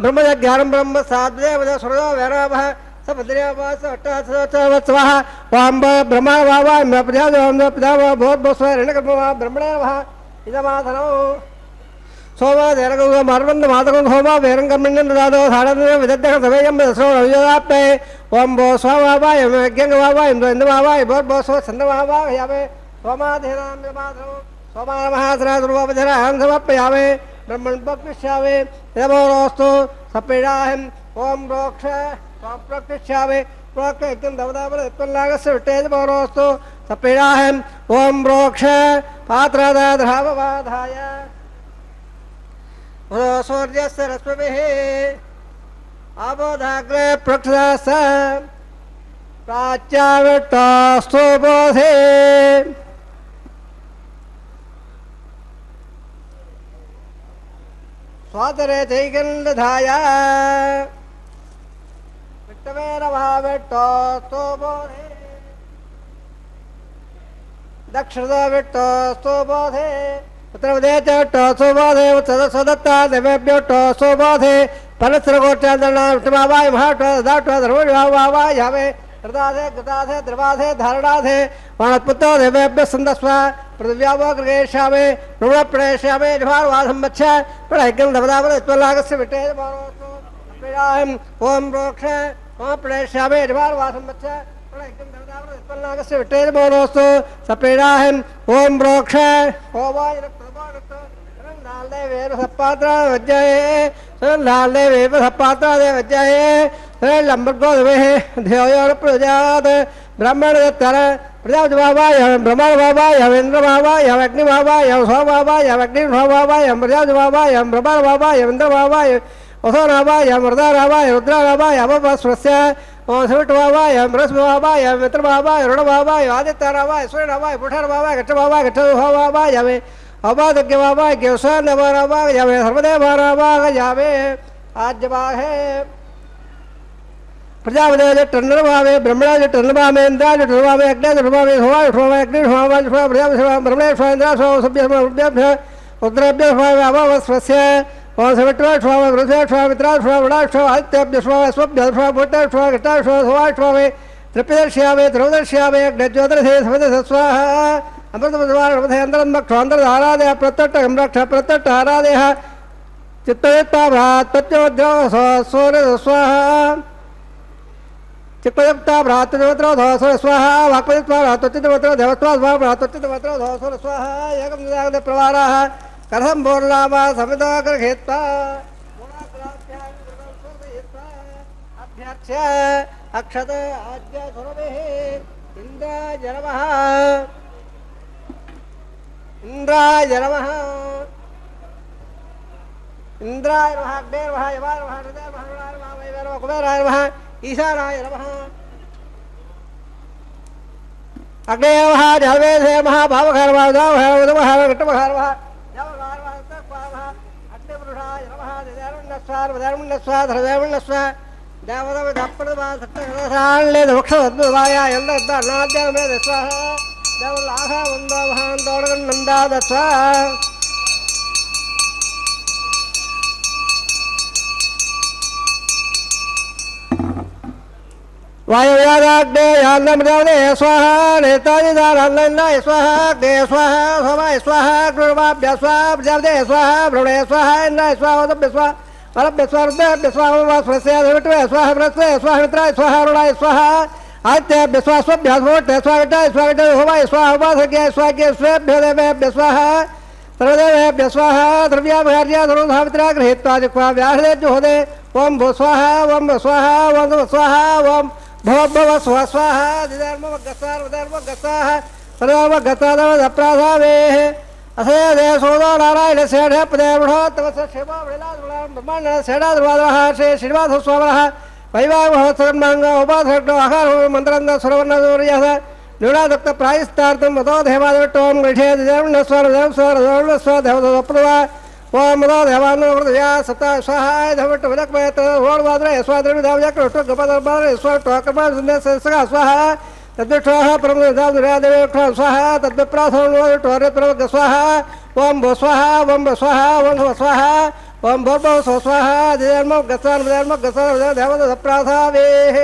ब्रह्मज्ञानं ब्रह्म साद्देवद सुरदो वैराभः सपद्र्यावास अट्टासवत्सवः वाम्ब ब्रह्मा वावा प्रजादेवं प्रजावा भोर्भस्व रणकर्मवा ब्रह्मणेवः इदमाधनो सोमा देरगो मार्वन्द मातकं होमा वेरंगमिन्न दादो साडन विदद्दक सवेयं दसो रविदाप्पे ओम बो स्वावावाय यज्ञवावाय इंद्रवावाय भोर्भस्व चन्द्रवावाय यावे सोमाधेनां यमाधनो सोमा महासरा दुर्वावधरा हंसवप्पयावे ब्रह्मण पक्ष्यावे यमोरोस्तु सपेडाहं ओम रोक्ष प्रकृष्यावे प्रोक्तं दवदावर उत्पन्नागस्य विटेज मोरोस्तु सपेडाहं ओम रोक्ष पात्रदाधाववाधाय सूर्यस्य रश्मिभिः आबोधाग्रे प्रक्षदास प्राच्याविष्टास्तु बोधे स्वातरे चैकन्दधाय विट्टवेरभाविष्टास्तु बोधे दक्षिणा विष्टास्तु बोधे उत्तरवदे चोबोधे सदत्ता देवेभ्यो टोसोबोधे परस्रगोचादना विष्णुवावाय महाटोदाटो धर्मवावाय यावे हृदाधे गताधे द्रवाधे धारणाधे वाणत्पुत्रो देवेभ्यो संदस्वा पृथिव्यावो गृहेशावे ऋणप्रेष्यावे निभारवाधं मच्छ प्रयज्ञं दवदावर उत्पलागस्य विटे मारोस्तु प्रियाहं ओम रोक्ष ओम प्रेष्यावे निभारवाधं मच्छ उत्पन्नागस्य विटे मोरोस्तु सप्रीडाहं ओम रोक्ष ओवाय लाले वेव सपात्रा वज्जये लाले वेव सपात्रा दे वज्जये लंबर्गो देवेः ध्योयोण प्रजाद ब्राह्मण दत्तर प्रजावावाय ब्रह्मवावाय इंद्रवावाय अग्निवावाय सोमवावाय अग्निवावाय प्रजावावाय ब्रह्मवावाय इंद्रवावाय ओसोनावाय मृदारावाय रुद्रावाय अवस्वस्य शिवटवावाय बृहस्पतिवावाय मित्रवावाय ऋणवावाय आदित्यरावाय सूर्यवावाय पुष्ठरवावाय गच्छवावाय गच्छवावाय यावे अबाधज्ञवावाय ज्ञवसानवारावाय यावे सर्वदेवारावाय यावे आज्यवाहे प्रजापति टन्नरभावे ब्रह्मणाज टन्नभावे इंद्राज टन्नभावे अग्निज टन्नभावे होवाय होवाय अग्नि होवाय होवाय प्रजापति ब्रह्मणे होवाय इंद्राज होवाय सभ्य रुद्रभ्य रुद्रभ्य होवाय अवस्वस्य ओम सवित्रा स्वाहा वृषा स्वाहा मित्रा स्वाहा वृणा स्वाहा आदित्यभ्य स्वाहा स्वभ्य स्वाहा भूता स्वाहा घटा स्वाहा होवाय स्वाहा त्रिपिदर्श्यावे त्रिवदर्श्यावे अग्निज्योतिषे सवितः स्वाहा अमृतमध्वारमधे अंतरन्मक्षान्तरधारादयः प्रत्यट्टगम्रक्ष प्रत्यट्टहारादयः चित्तयुक्ता भ्रातृत्योद्रो सूर्य स्वाहा चित्तयुक्ता भ्रातृत्योद्रो धोसुर स्वाहा वाक्पतित्वा भ्रातृत्वोद्रो देवत्वा स्वाहा भ्रातृत्वोद्रो धोसुर स्वाहा एकं निदागते प्रवाराः कथं बोर्लामा समिदाग्रहेत्वा अभ्यर्च्य अक्षत आद्य सुरभिः इंद्राय नमः इंद्राय नमः इंद्राय नमः अग्ने नमः यमाय नमः हृदय नमः रुणाय नमः वैभवाय नमः कुबेराय नमः ईशानाय नमः अग्ने नमः जलवेधे नमः भावकाय नमः उदावकाय नमः घट्टकाय नमः अग्निपुरुषाय नमः देवुण्णस्वा धरदेवुण्णस्वा देवदप्रभा सत्तले मोक्षवाय अन्नाद्यमे स्वाहा देवलाह वन्दोमहान्तोडगन्नन्दाद स्वाहा वायुव्यादाग्ने यान्नमृतावदे स्वाहा नेताजिदारान्नाय स्वाहा अग्ने स्वाहा सोमाय स्वाहा गुरुवाभ्य स्वाहा प्रजापते स्वाहा भ्रुणे स्वाहा इन्द्राय स्वाहा वदभ्य स्वाहा परभ्य स्वाहा रुद्राभ्य स्वाहा वास्वस्य धविट्वे स्वाहा वृत्रे स्वाहा मित्राय स्वाहा अरुणाय स्वाहा आदित्यभ्य स्वाहा स्वभ्य स्वोट्टे स्वाहा विटाय स्वाहा विटाय होमाय स्वाहा उपासक्याय स्वाहा स्वेभ्यो देवेभ्य स्वाहा सर्वदेवेभ्य स्वाहा द्रव्याभ्यार्या धनुधामित्रा गृहीत्वा जिह्वा व्याहृते जुहोदे ओम भू स्वाहा ओम स्वाहा ओम स्वाहा ओम भव भव स्व स्वाहा दिधर्म गस्सार धर्म गस्साह सर्व गस्सादव प्राधावेः असे दे सोदो नारायण सेठ पदे बढो तवस क्षेमा विलास ब्रह्मांड सेडा द्वादः श्री श्रीवास स्वामः वैवाह सहस्रमांग उपासक्तो आहार मंत्रंद सर्वर्ण सूर्यः न्यूनादत्त प्रायस्तार्थं मतो देवादविट्टोम गृहे दिधर्म स्वर धर्म स्वर धर्म स्व देवदप्रवा ओम मतो देवानो वृद्धया सता स्वाहाय धवट्ट वदक्मयत ओम वाद्रे स्वाद्रवि धावजक टो गपदर्बार स्वर टोकर्मा संदेश सगा स्वाहा तद्विष्वाहा परम देवदेवे स्वाहा तद्विप्राथनो टोरे प्रवग स्वाहा ओम भो स्वाहा ओम स्वाहा ओम स्वाहा ओम भो स्वाहा दिधर्म गस्सार देवद प्राथावेः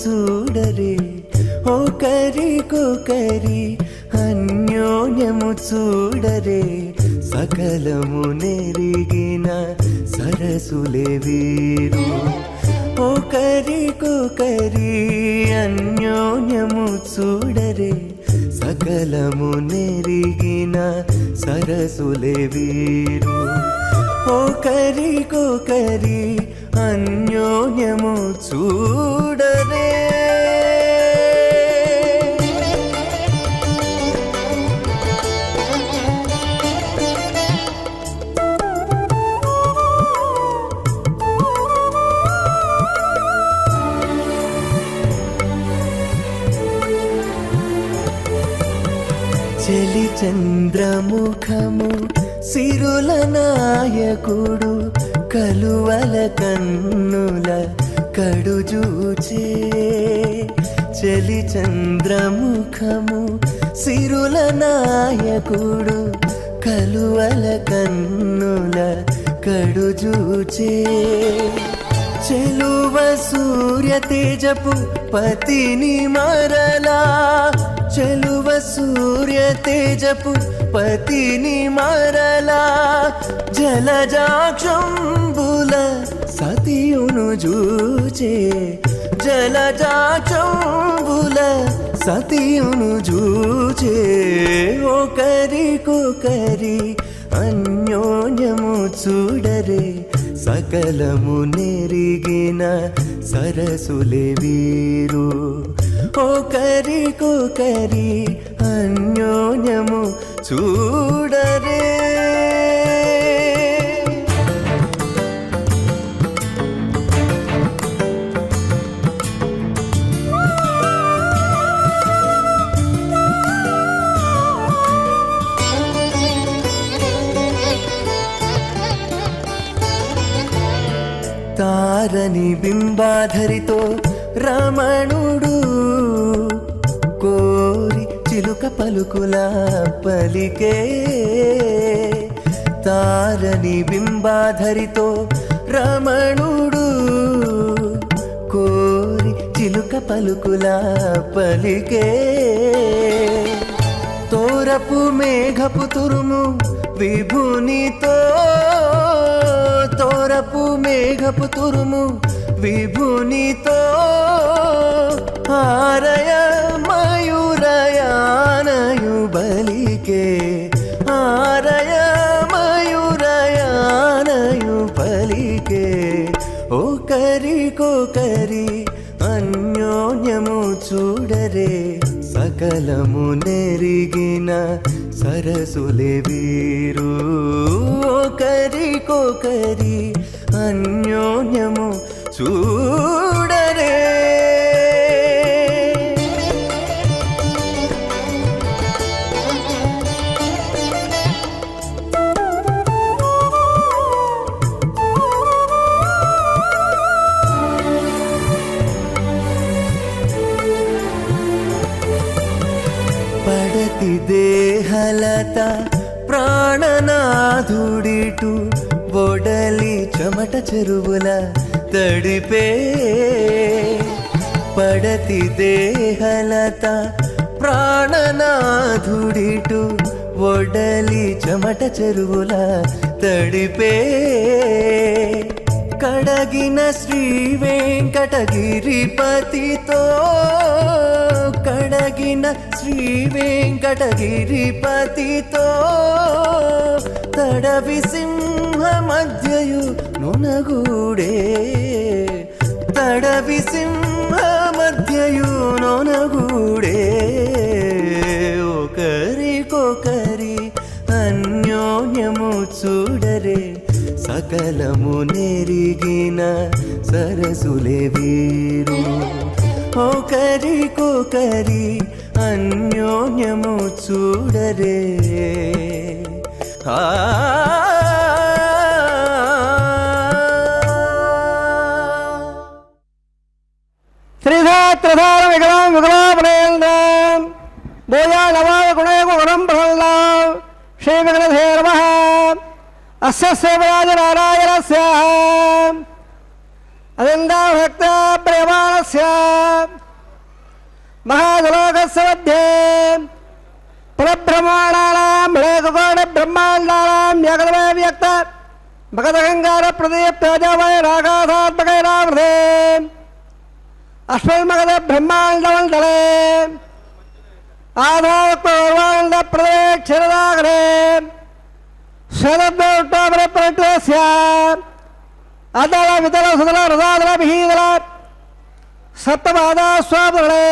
చూడరే ఓ కరి అన్యోన్యము చూడరే సకలము నెరిగిన సరసులే వీరు ఓ కరి అన్యోన్యము చూడరే సకలము నెరిగిన సరసులే వీరు ఓ కరి అన్యోన్యము చూడరే చలి చంద్రముఖము సిరుల నాయకుడు కలువల కన్నుల కడుజూచే చలి చంద్రముఖము సిరుల నాయకుడు కలువల కన్నుల కడుజూచే చెలువ సూర్య తేజపు పతిని మరలా చెలువ సూర్య తేజపు పతిని మరలా జలజాక్షంబుల సతియును జూచే జలజాక్షంబుల సతియును జూచే ఒకరికొకరి అన్యోన్యము చూడరే సకలము నెరిగిన సరసులే వీరు ఒకరికొకరి అన్యోన్యము చూడరే తారని బింబాధరితో రమణుడు కోరి చిలుక పలుకుల పలికే తారని బింబాధరితో రమణుడు కోరి చిలుక పలుకుల పలికే తోరపు మేఘపు తురుము విభునితో తోరపు మేఘపు తురుము విభునితో ఆరయ మయూరయానయు బలికే ఆరయ మయూరయానయు బలికే ఒకరికొకరి అన్యోన్యము చూడరే సకలము నెరిగిన సరసులే వీరు ఒకరికొకరి అన్యోన్యము చూడరే పడతి దేహలత ప్రాణనాథుడిటు బొడలి చెమట చెరువుల తడిపే పడతి దేహలత ప్రాణనాథుడిటు ఒడలి చెమట చెరువుల తడిపే కడగిన శ్రీ వెంకటగిరిపతితో కడగిన శ్రీ వెంకటగిరిపతితో తడవి సింహ మధ్యయు నొనగూడే తడవి సింహ మధ్యయు నొనగూడే ఒకరికొకరి అన్యోన్యము చూడరే సకలము నెరిగిన సరసులే వీరు ఒకరికొకరి అన్యోన్యము చూడరే శ్రీధాత్రధార విగళం విగళాపనేంద్రం భూయాళవాయ గుణేగుణం ప్రహల్లాం శ్రీ విఘ్నధే నమః అస్య సేవయాజ నారాయణస్య అదిందాభక్త ప్రేమాణస్య మహాజలోకస్య మధ్యే పరబ్రహ్మాణానాం మళేకకోటి బ్రహ్మాండానాం యోగమే వ్యక్త మగధగంగార ప్రదీప్ తేజమయ రాగాధాత్మకై రామృతే అశ్వన్మగధ బ్రహ్మాండమండలే ఆధారత్వానంద ప్రదే క్షీరదాగరే శరద్వర ప్రత్యస్య అదల విదల సుదల రదాదల విహీదల సప్తపాదా స్వాదలే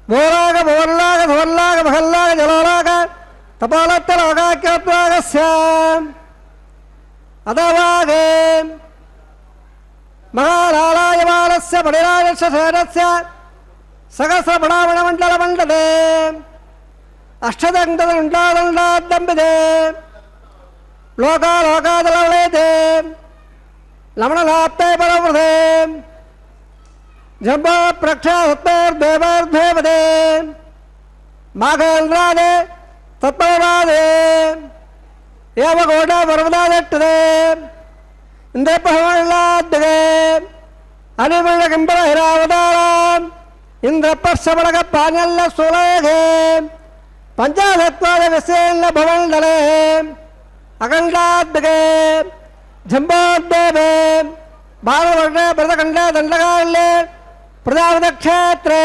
భోరాగ భోర్లాగ ధోర్లాగ మహల్లాగ జలోలాగ తపాలత్తలోగాఖ్యత్వాగస్య అదవాగే మహారాళాయమానస్య పరిరాజస్య శేనస్య సహస్రపడామణమండలమండలే అష్టదండదండాదండాద్దంబిదే లోకాలోకాదలవలేదే లమణలాప్తే పరవృధే జంబో ప్రక్షాత్తేర్దేవర్ధేవదే మాఘేంద్రాదే తత్పరవాదే ఏవగోడ పర్వదాదెట్టదే ఇంద్రపహమల్లాద్దగే అనిమల కింబల హిరావతారాం ఇంద్రపర్శమలగ పానల్ల సులేఘే పంచాశత్వాద విశేణ భవండలే అఖండాద్గే జంబోద్దేవే బాలవర్ణ భరతఖండ దండకాళ్లే ప్రజాపతక్షేత్రే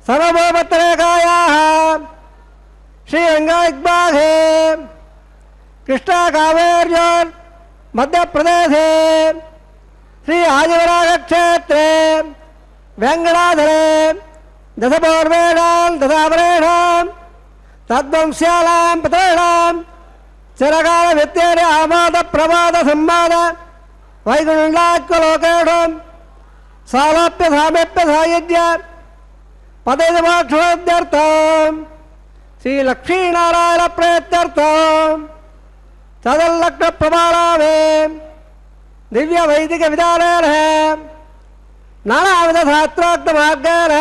సర్వభౌమత్రేకాయాః శ్రీరంగాగ్బాఘే కృష్ణా కావేర్యోర్ మధ్యప్రదేశే శ్రీ ఆదివరాగక్షేత్రే వెంకటాధరే దశపౌర్వేణాం దశాపరేణాం తద్వంశ్యానాం పితॄణాం చిరకాల వ్యత్యేన ఆమాద ప్రమాద సంవాద వైకుంఠాఖ్యలోకేషం సాలోప్య సామీప్య సాయుధ్య పదవిమోక్షోద్యర్థం శ్రీ లక్ష్మీనారాయణ ప్రయత్నర్థం చదల్లగ్న ప్రమాణామే దివ్య వైదిక విధానేన నానావిధ శాస్త్రోక్త మార్గేణ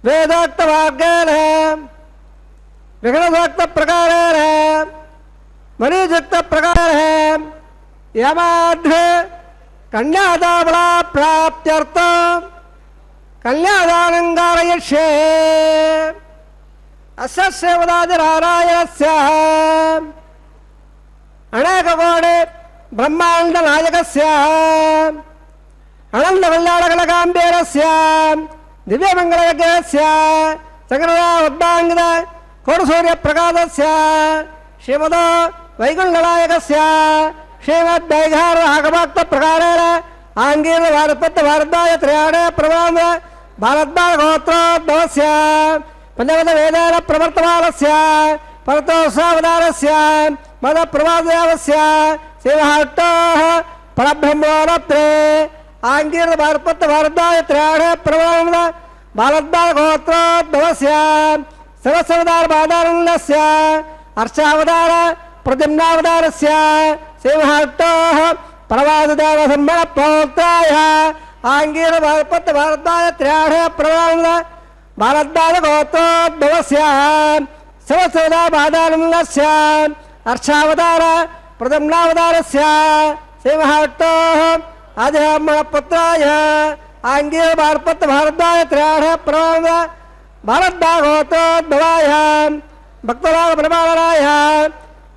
వేదోక్త మార్గేణ విఘ్నసూక్త ప్రకారేణ మరీయుక్త ప్రకారేణ యమాధ్వే కన్యాదాబలా ప్రాప్త్యర్థం కన్యాదానం కారయిష్యే అస్య శ్రీమదాదినారాయణస్య అనేకకోటి బ్రహ్మాండ నాయకస్య అనంత కళ్యాణకలకాంబేరస్య దివ్యమంగళయజ్ఞస్య సంగ్రహాద్భాంగిత కోటసూర్య ప్రకాశస్య శ్రీమదో వైకుంఠనాయకస్య శ్రీమద్వైఘార ఆగమాక్త ప్రకారేణ ఆంగీర భారతపత్త భారద్వాజ త్రయాణ ప్రమాణ భారద్వాజ గోత్రోద్భవస్య పంచమత వేదాన ప్రవర్తమానస్య పరతోత్సావధానస్య మద ప్రవాదయావస్య శ్రీమహాట్టోః परब्रह्मोरत्रे आंगीर भारपत भारद्वाज त्रयाणे प्रवण भारद्वाज गोत्रोद्भवस्य सर्वसवदार बादारण्यस्य अर्चावतार प्रद्युम्नावतारस्य सिंहाट्टोः प्रवासदेव संबल पौत्राय आंगीर भारपत भारद्वाज त्रयाणे प्रवण भारद्वाज गोत्रोद्भवस्य सर्वसवदार बादारण्यस्य अर्चावतार प्रद्युम्नावतारस्य सिंहाट्टोः आदिब्रह्मपुत्राय आंगीर भारपत भारद्वाज त्रयाणे प्रवण भारद्वाज गोत्रोद्भवाय भक्तराग प्रमाणराय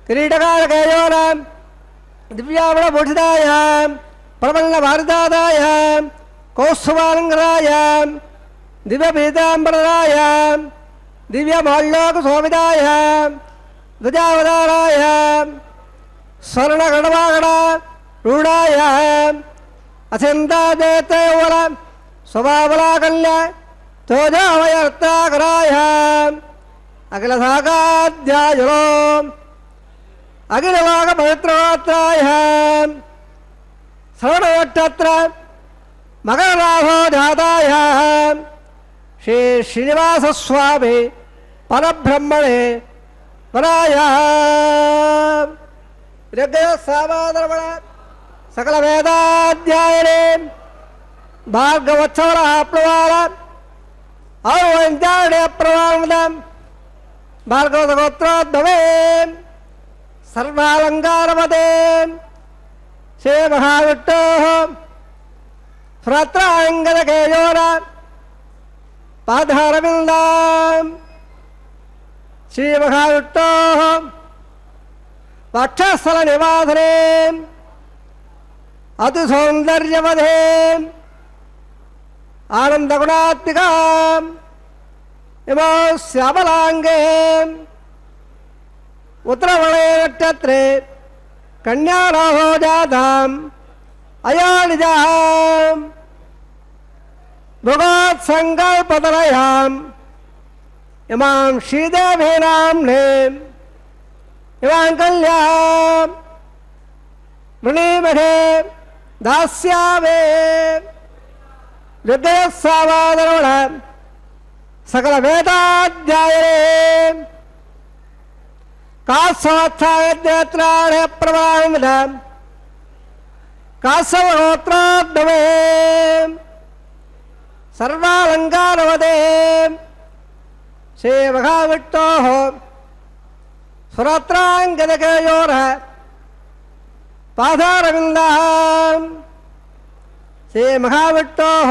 किरीटकार केयोर दिव्यावरणभूषिताय प्रबल भारदाय कौस्तुभालंकराय दिव्यपीतांबराय दिव्यमाल्योक शोभिताय ध्वजावताराय स्वर्णगणवागण रूढाय अचिन्तादेतयोर स्वभावलाकल्य तोजावयर्ताकराय अखिलसाकाध्यायुरो अखिललोकपवित्रगोत्राय श्रवणनक्षत्र मकरराघोजाताय श्री श्रीनिवासस्वामी परब्रह्मणे वराय ऋग्वेदसामादर्पण सकल वेदाध्यायने भार्गवोत्सव प्लवाल और वंचारणे प्रमाणम भार्गवत गोत्रोद्भवे सर्वालंकारमदे श्री महाविष्णोः श्रोत्रांगदकेयोर पादारविन्दां श्री महाविष्णोः वक्षस्थलनिवासने अतिसौन्दर्यवधे आनन्दगुणात्मिकाम् इमो श्यामलांगे उत्तरवणे नक्षत्रे कन्याराहो जाताम् अयोनिजाम् भगवत् संकल्पतनयाम् इमां श्रीदेवीनाम्ने इमां कल्याम् वृणीमहे दास्यामे ऋग्वेदसामादर्पण सकल वेदाध्यायने कासवत्थायज्ञत्राणे प्रमाणम् कासवगोत्रोद्भवे सर्वालंकारवदे श्री महाविष्णोः श्रोत्रांगदकेयोर पादारविन्दां श्री महाविष्णोः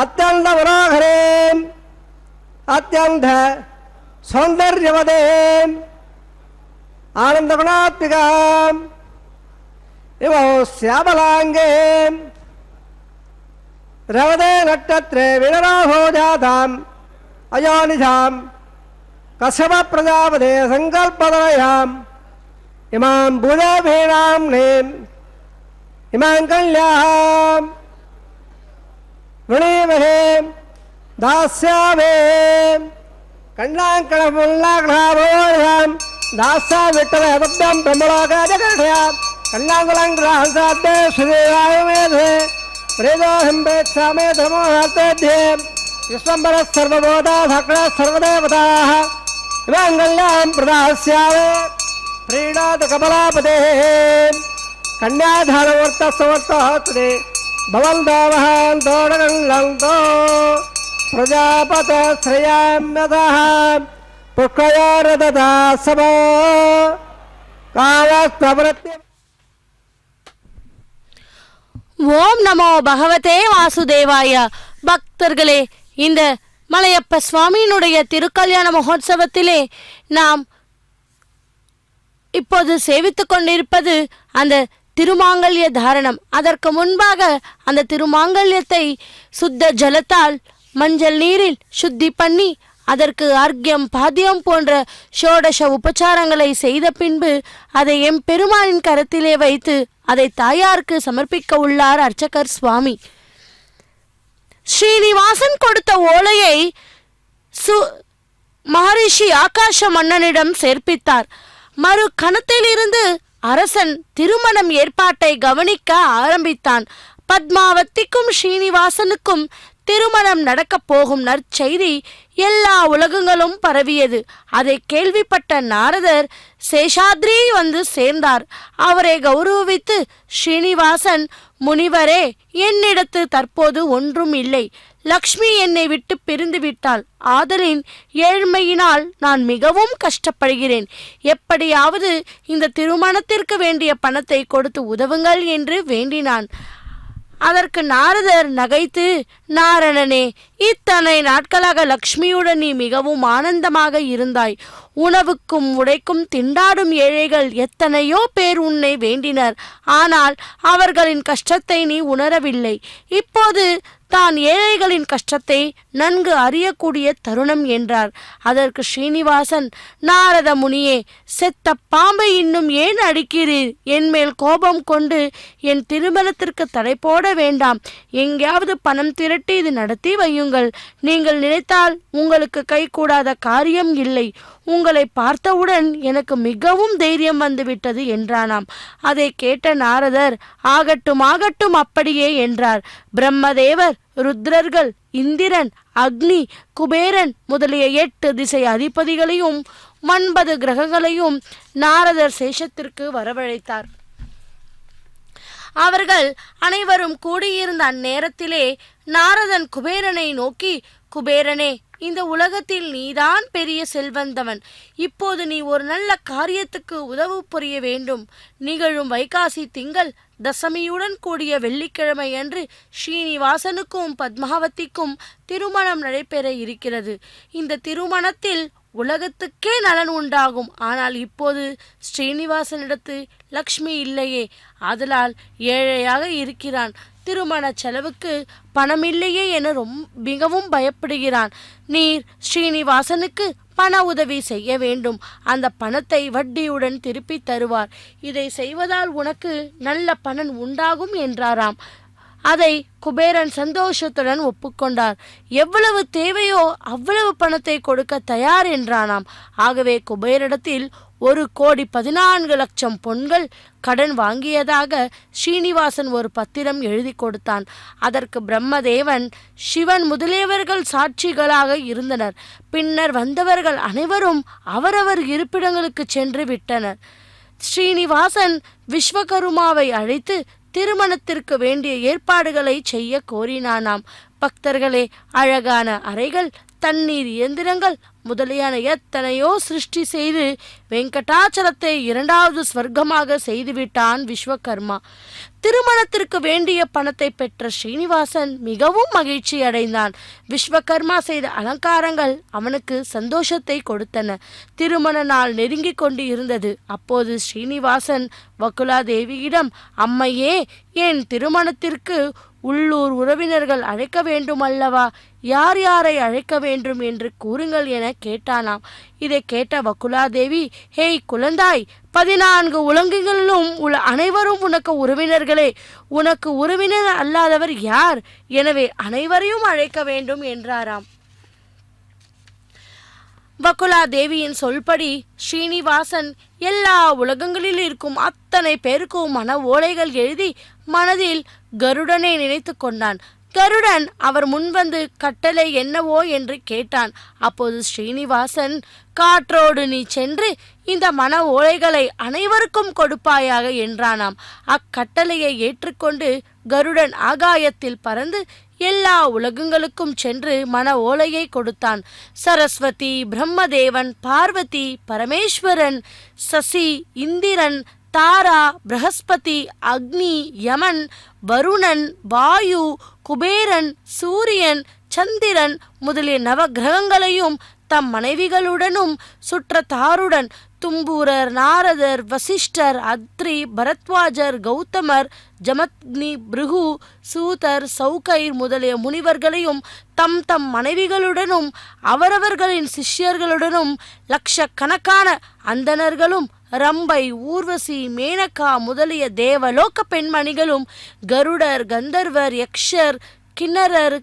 अत्यंत मनोहरे अत्यंत सौंदर्यवदे आनंदगुणात्मिकाम् इवो श्यामलांगे रवदे नक्षत्रे विनराहो जाताम् अयोनिजाम् कश्यप प्रजापते संकल्पतनयाम् इमां भूदेवीनाम्ने इमां कल्याम् वृणीमहे दास्यामे कण्णाङ्कणमुल्लाघ्नाभोजां दास्या विट्टलहतभ्यं ब्रह्मलोकाजकर्षया कण्णाङ्कुलङ्ग्रहंसाद्ये श्रीदेवायुमेधे प्रेदोऽहम्पेत्सामे धर्मोहार्तेध्ये विश्वम्भरः सर्वभूता सक्लः सर्वदेवताः इमां कल्यां प्रदास्यामे प्रीणातु कमलापतेः कन्याधारवर्तस्वर्तोऽस्ते भवन्तोऽवहन्तोडगल्लन्तो प्रजापते श्रेयाम्यतः पुष्कयोरदता समो कालस्तवृत्ति ஓம் நமோ பகவதே வாசுதேவாய. பக்தர்களே, இந்த மலையப்ப சுவாமியினுடைய திருக்கல்யாண மகோத்சவத்திலே நாம் இப்போது சேவித்துக் கொண்டிருப்பது அந்த திருமாங்கல்ய தாரணம். அதற்கு முன்பாக அந்த திருமாங்கல்யத்தை சுத்த ஜலத்தால் மஞ்சள் நீரில் சுத்தி பண்ணி அதற்கு அர்க்கியம் பாத்தியம் போன்ற ஷோடச உபச்சாரங்களை செய்த பின்பு அதை எம்பெருமானின் கரத்திலே வைத்து அதை தாயாருக்கு சமர்ப்பிக்க உள்ளார் அர்ச்சகர் சுவாமி. ஸ்ரீனிவாசன் கொடுத்த ஓலையை மகரிஷி ஆகாஷ மன்னனிடம் சேர்ப்பித்தார். மறு கணத்திலிருந்து அரசன் திருமணம் ஏற்பாட்டை கவனிக்க ஆரம்பித்தான். பத்மாவதிக்கும் ஸ்ரீனிவாசனுக்கும் திருமணம் நடக்கப் போகும் நற்செய்தி எல்லா உலகங்களும் பரவியது. அதை கேள்விப்பட்ட நாரதர் சேஷாத்ரி வந்து சேர்ந்தார். அவரை கௌரவித்து, ஸ்ரீனிவாசன், முனிவரே, என்னிடத்து தற்போது ஒன்றும் இல்லை. லக்ஷ்மி என்னை விட்டு பிரிந்து விட்டாள். ஆதலின் ஏழ்மையினால் நான் மிகவும் கஷ்டப்படுகிறேன். எப்படியாவது இந்த திருமணத்திற்கு வேண்டிய பணத்தை கொடுத்து உதவுங்கள் என்று வேண்டினான். அதற்கு நாரதர் நகைத்து, நாரணனே, இத்தனை நாட்களாக லக்ஷ்மியுடன் நீ மிகவும் ஆனந்தமாக இருந்தாய். உணவுக்கும் உடைக்கும் திண்டாடும் ஏழைகள் எத்தனையோ பேர் உன்னை வேண்டினர். ஆனால் அவர்களின் கஷ்டத்தை நீ உணரவில்லை. இப்போது தான் ஏழைகளின் கஷ்டத்தை நன்கு அறியக்கூடிய தருணம் என்றார். அதற்கு ஸ்ரீனிவாசன், நாரத முனியே, செத்த பாம்பை இன்னும் ஏன் அடிக்கிறீர்? என்மேல் கோபம் கொண்டு என் திருமணத்திற்கு தடை போட வேண்டாம். எங்கேயாவது பணம் திரட்டி இது நடத்தி வையுங்கள். நீங்கள் நினைத்தால் உங்களுக்கு கைகூடாத காரியம் இல்லை. உங்களை பார்த்தவுடன் எனக்கு மிகவும் தைரியம் வந்துவிட்டது என்றானாம். அதை கேட்ட நாரதர், ஆகட்டும் ஆகட்டும், அப்படியே என்றார். பிரம்மதேவர், ருத்ரர்கள், இந்திரன், அக்னி, குபேரன் முதலிய 8 திசை அதிபதிகளையும் 9 கிரகங்களையும் நாரதர் சேஷத்திற்கு வரவழைத்தார். அவர்கள் அனைவரும் கூடியிருந்த அந்நேரத்திலே நாரதன் குபேரனை நோக்கி, குபேரனே, இந்த உலகத்தில் நீதான் பெரிய செல்வந்தவன். இப்போது நீ ஒரு நல்ல காரியத்துக்கு உதவு புரிய வேண்டும். நிகழும் வைகாசி திங்கள் தசமியுடன் கூடிய வெள்ளிக்கிழமை அன்று ஸ்ரீனிவாசனுக்கும் பத்மாவதிக்கும் திருமணம் நடைபெற இருக்கிறது. இந்த திருமணத்தில் உலகத்துக்கே நலன் உண்டாகும். ஆனால் இப்போது ஸ்ரீனிவாசனிடத்து லக்ஷ்மி இல்லையே, ஆதலால் ஏழையாக இருக்கிறான். திருமண செலவுக்கு பணமில்லையே என மிகவும் பயப்படுகிறான். நீர் ஸ்ரீனிவாசனுக்கு பண உதவி செய்ய வேண்டும். அந்த பணத்தை வட்டியுடன் திருப்பி தருவார். இதை செய்வதால் உனக்கு நல்ல பலன் உண்டாகும் என்றாராம். அதை குபேரன் சந்தோஷத்துடன் ஒப்புக்கொண்டார். எவ்வளவு தேவையோ அவ்வளவு பணத்தை கொடுக்க தயார் என்றானாம். ஆகவே குபேரிடத்தில் 1,14,00,000 பொன்கள் கடன் வாங்கியதாக ஸ்ரீனிவாசன் ஒரு பத்திரம் எழுதி கொடுத்தான். அதற்கு பிரம்மதேவன், சிவன் முதலியவர்கள் சாட்சிகளாக இருந்தனர். பின்னர் வந்தவர்கள் அனைவரும் அவரவர் இருப்பிடங்களுக்கு சென்று விட்டனர். ஸ்ரீனிவாசன் விஸ்வகர்மாவை அழைத்து திருமணத்திற்கு வேண்டிய ஏற்பாடுகளை செய்ய கோரினானாம். பக்தர்களே, அழகான அறைகள், தண்ணீர் இயந்திரங்கள் முதலியான எத்தனையோ சிருஷ்டி செய்து வெங்கடாச்சலத்தை 2வது ஸ்வர்க்கமாக செய்துவிட்டான் விஸ்வகர்மா. திருமணத்திற்கு வேண்டிய பணத்தை பெற்ற ஸ்ரீனிவாசன் மிகவும் மகிழ்ச்சி அடைந்தான். விஸ்வகர்மா செய்த அலங்காரங்கள் அவனுக்கு சந்தோஷத்தை கொடுத்தன. திருமண நாள் நெருங்கி கொண்டு இருந்தது. அப்போது ஸ்ரீனிவாசன் வகுலாதேவியிடம், அம்மையே, என் திருமணத்திற்கு உள்ளூர் உறவினர்கள் அழைக்க வேண்டும் அல்லவா? யார் யாரை அழைக்க வேண்டும் என்று கூறுங்கள் என கேட்டானாம். இதை கேட்ட வகுலாதேவி, ஹேய் குழந்தாய், 14 உலகங்களிலும் உள்ள அனைவரும் உனக்கு உறவினர்களே. உனக்கு உறவினர் அல்லாதவர் யார்? எனவே அனைவரையும் அழைக்க வேண்டும் என்றாராம். வகுலாதேவியின் சொல்படி ஸ்ரீனிவாசன் எல்லா உலகங்களில் இருக்கும் அத்தனை பேருக்கும் மன ஓலைகள் எழுதி மனதில் கருடனை நினைத்து கொண்டான். கருடன் அவர் முன்வந்து கட்டளை என்னவோ என்று கேட்டான். அப்போது ஸ்ரீனிவாசன், காற்றோடு நீ சென்று இந்த மன ஓலைகளை அனைவருக்கும் கொடுப்பாயாக என்றானாம். அக்கட்டளையை ஏற்றுக்கொண்டு கருடன் ஆகாயத்தில் பறந்து எல்லா உலகங்களுக்கும் சென்று மன ஓலையை கொடுத்தான். சரஸ்வதி, பிரம்மதேவன், பார்வதி, பரமேஸ்வரன், சசி, இந்திரன், தாரா, பிரகஸ்பதி, அக்னி, யமன், வருணன், வாயு, குபேரன், சூரியன், சந்திரன் முதலிய நவகிரகங்களையும் தம் மனைவிகளுடனும் சுற்றத்தாருடன் தும்பூரர், நாரதர், வசிஷ்டர், அத்ரி, பரத்வாஜர், கௌதமர், ஜமத்னி, பிருகு, சூதர், சௌகைர் முதலிய முனிவர்களையும் தம் தம் மனைவிகளுடனும் அவரவர்களின் சிஷ்யர்களுடனும் லட்சக்கணக்கான அந்தணர்களும் ரம்பை, ஊர்வசி, மேனகா முதலிய தேவலோக பெண்மணிகளும் கருடர், கந்தர்வர், யக்ஷர், கிண்ணரர்,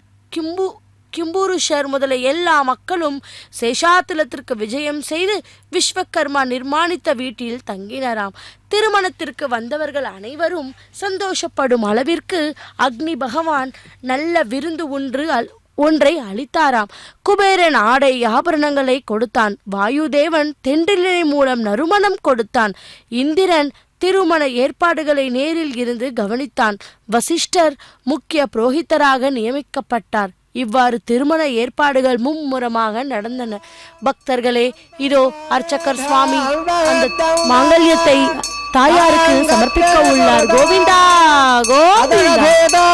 கிம்பூருஷர் முதலிய எல்லா மக்களும் சேஷாத்திலத்திற்கு விஜயம் செய்து விஸ்வகர்மா நிர்மாணித்த வீட்டில் தங்கினராம். திருமணத்திற்கு வந்தவர்கள் அனைவரும் சந்தோஷப்படும் அளவிற்கு அக்னி பகவான் நல்ல விருந்து ஒன்றை அளித்தாராம். குபேரன் ஆடை ஆபரணங்களை கொடுத்தான். வாயுதேவன் தென்றிலை மூலம் நறுமணம் கொடுத்தான். இந்திரன் திருமண ஏற்பாடுகளை நேரில் இருந்து கவனித்தான். வசிஷ்டர் முக்கிய புரோகிதராக நியமிக்கப்பட்டார். இவ்வாறு திருமண ஏற்பாடுகள் மும்முரமாக நடந்தன. பக்தர்களே, இதோ அர்ச்சகர் சுவாமி அந்த மாங்கல்யத்தை தாயாருக்கு சமர்ப்பிக்க உள்ளார். கோவிந்தா கோவிந்தா.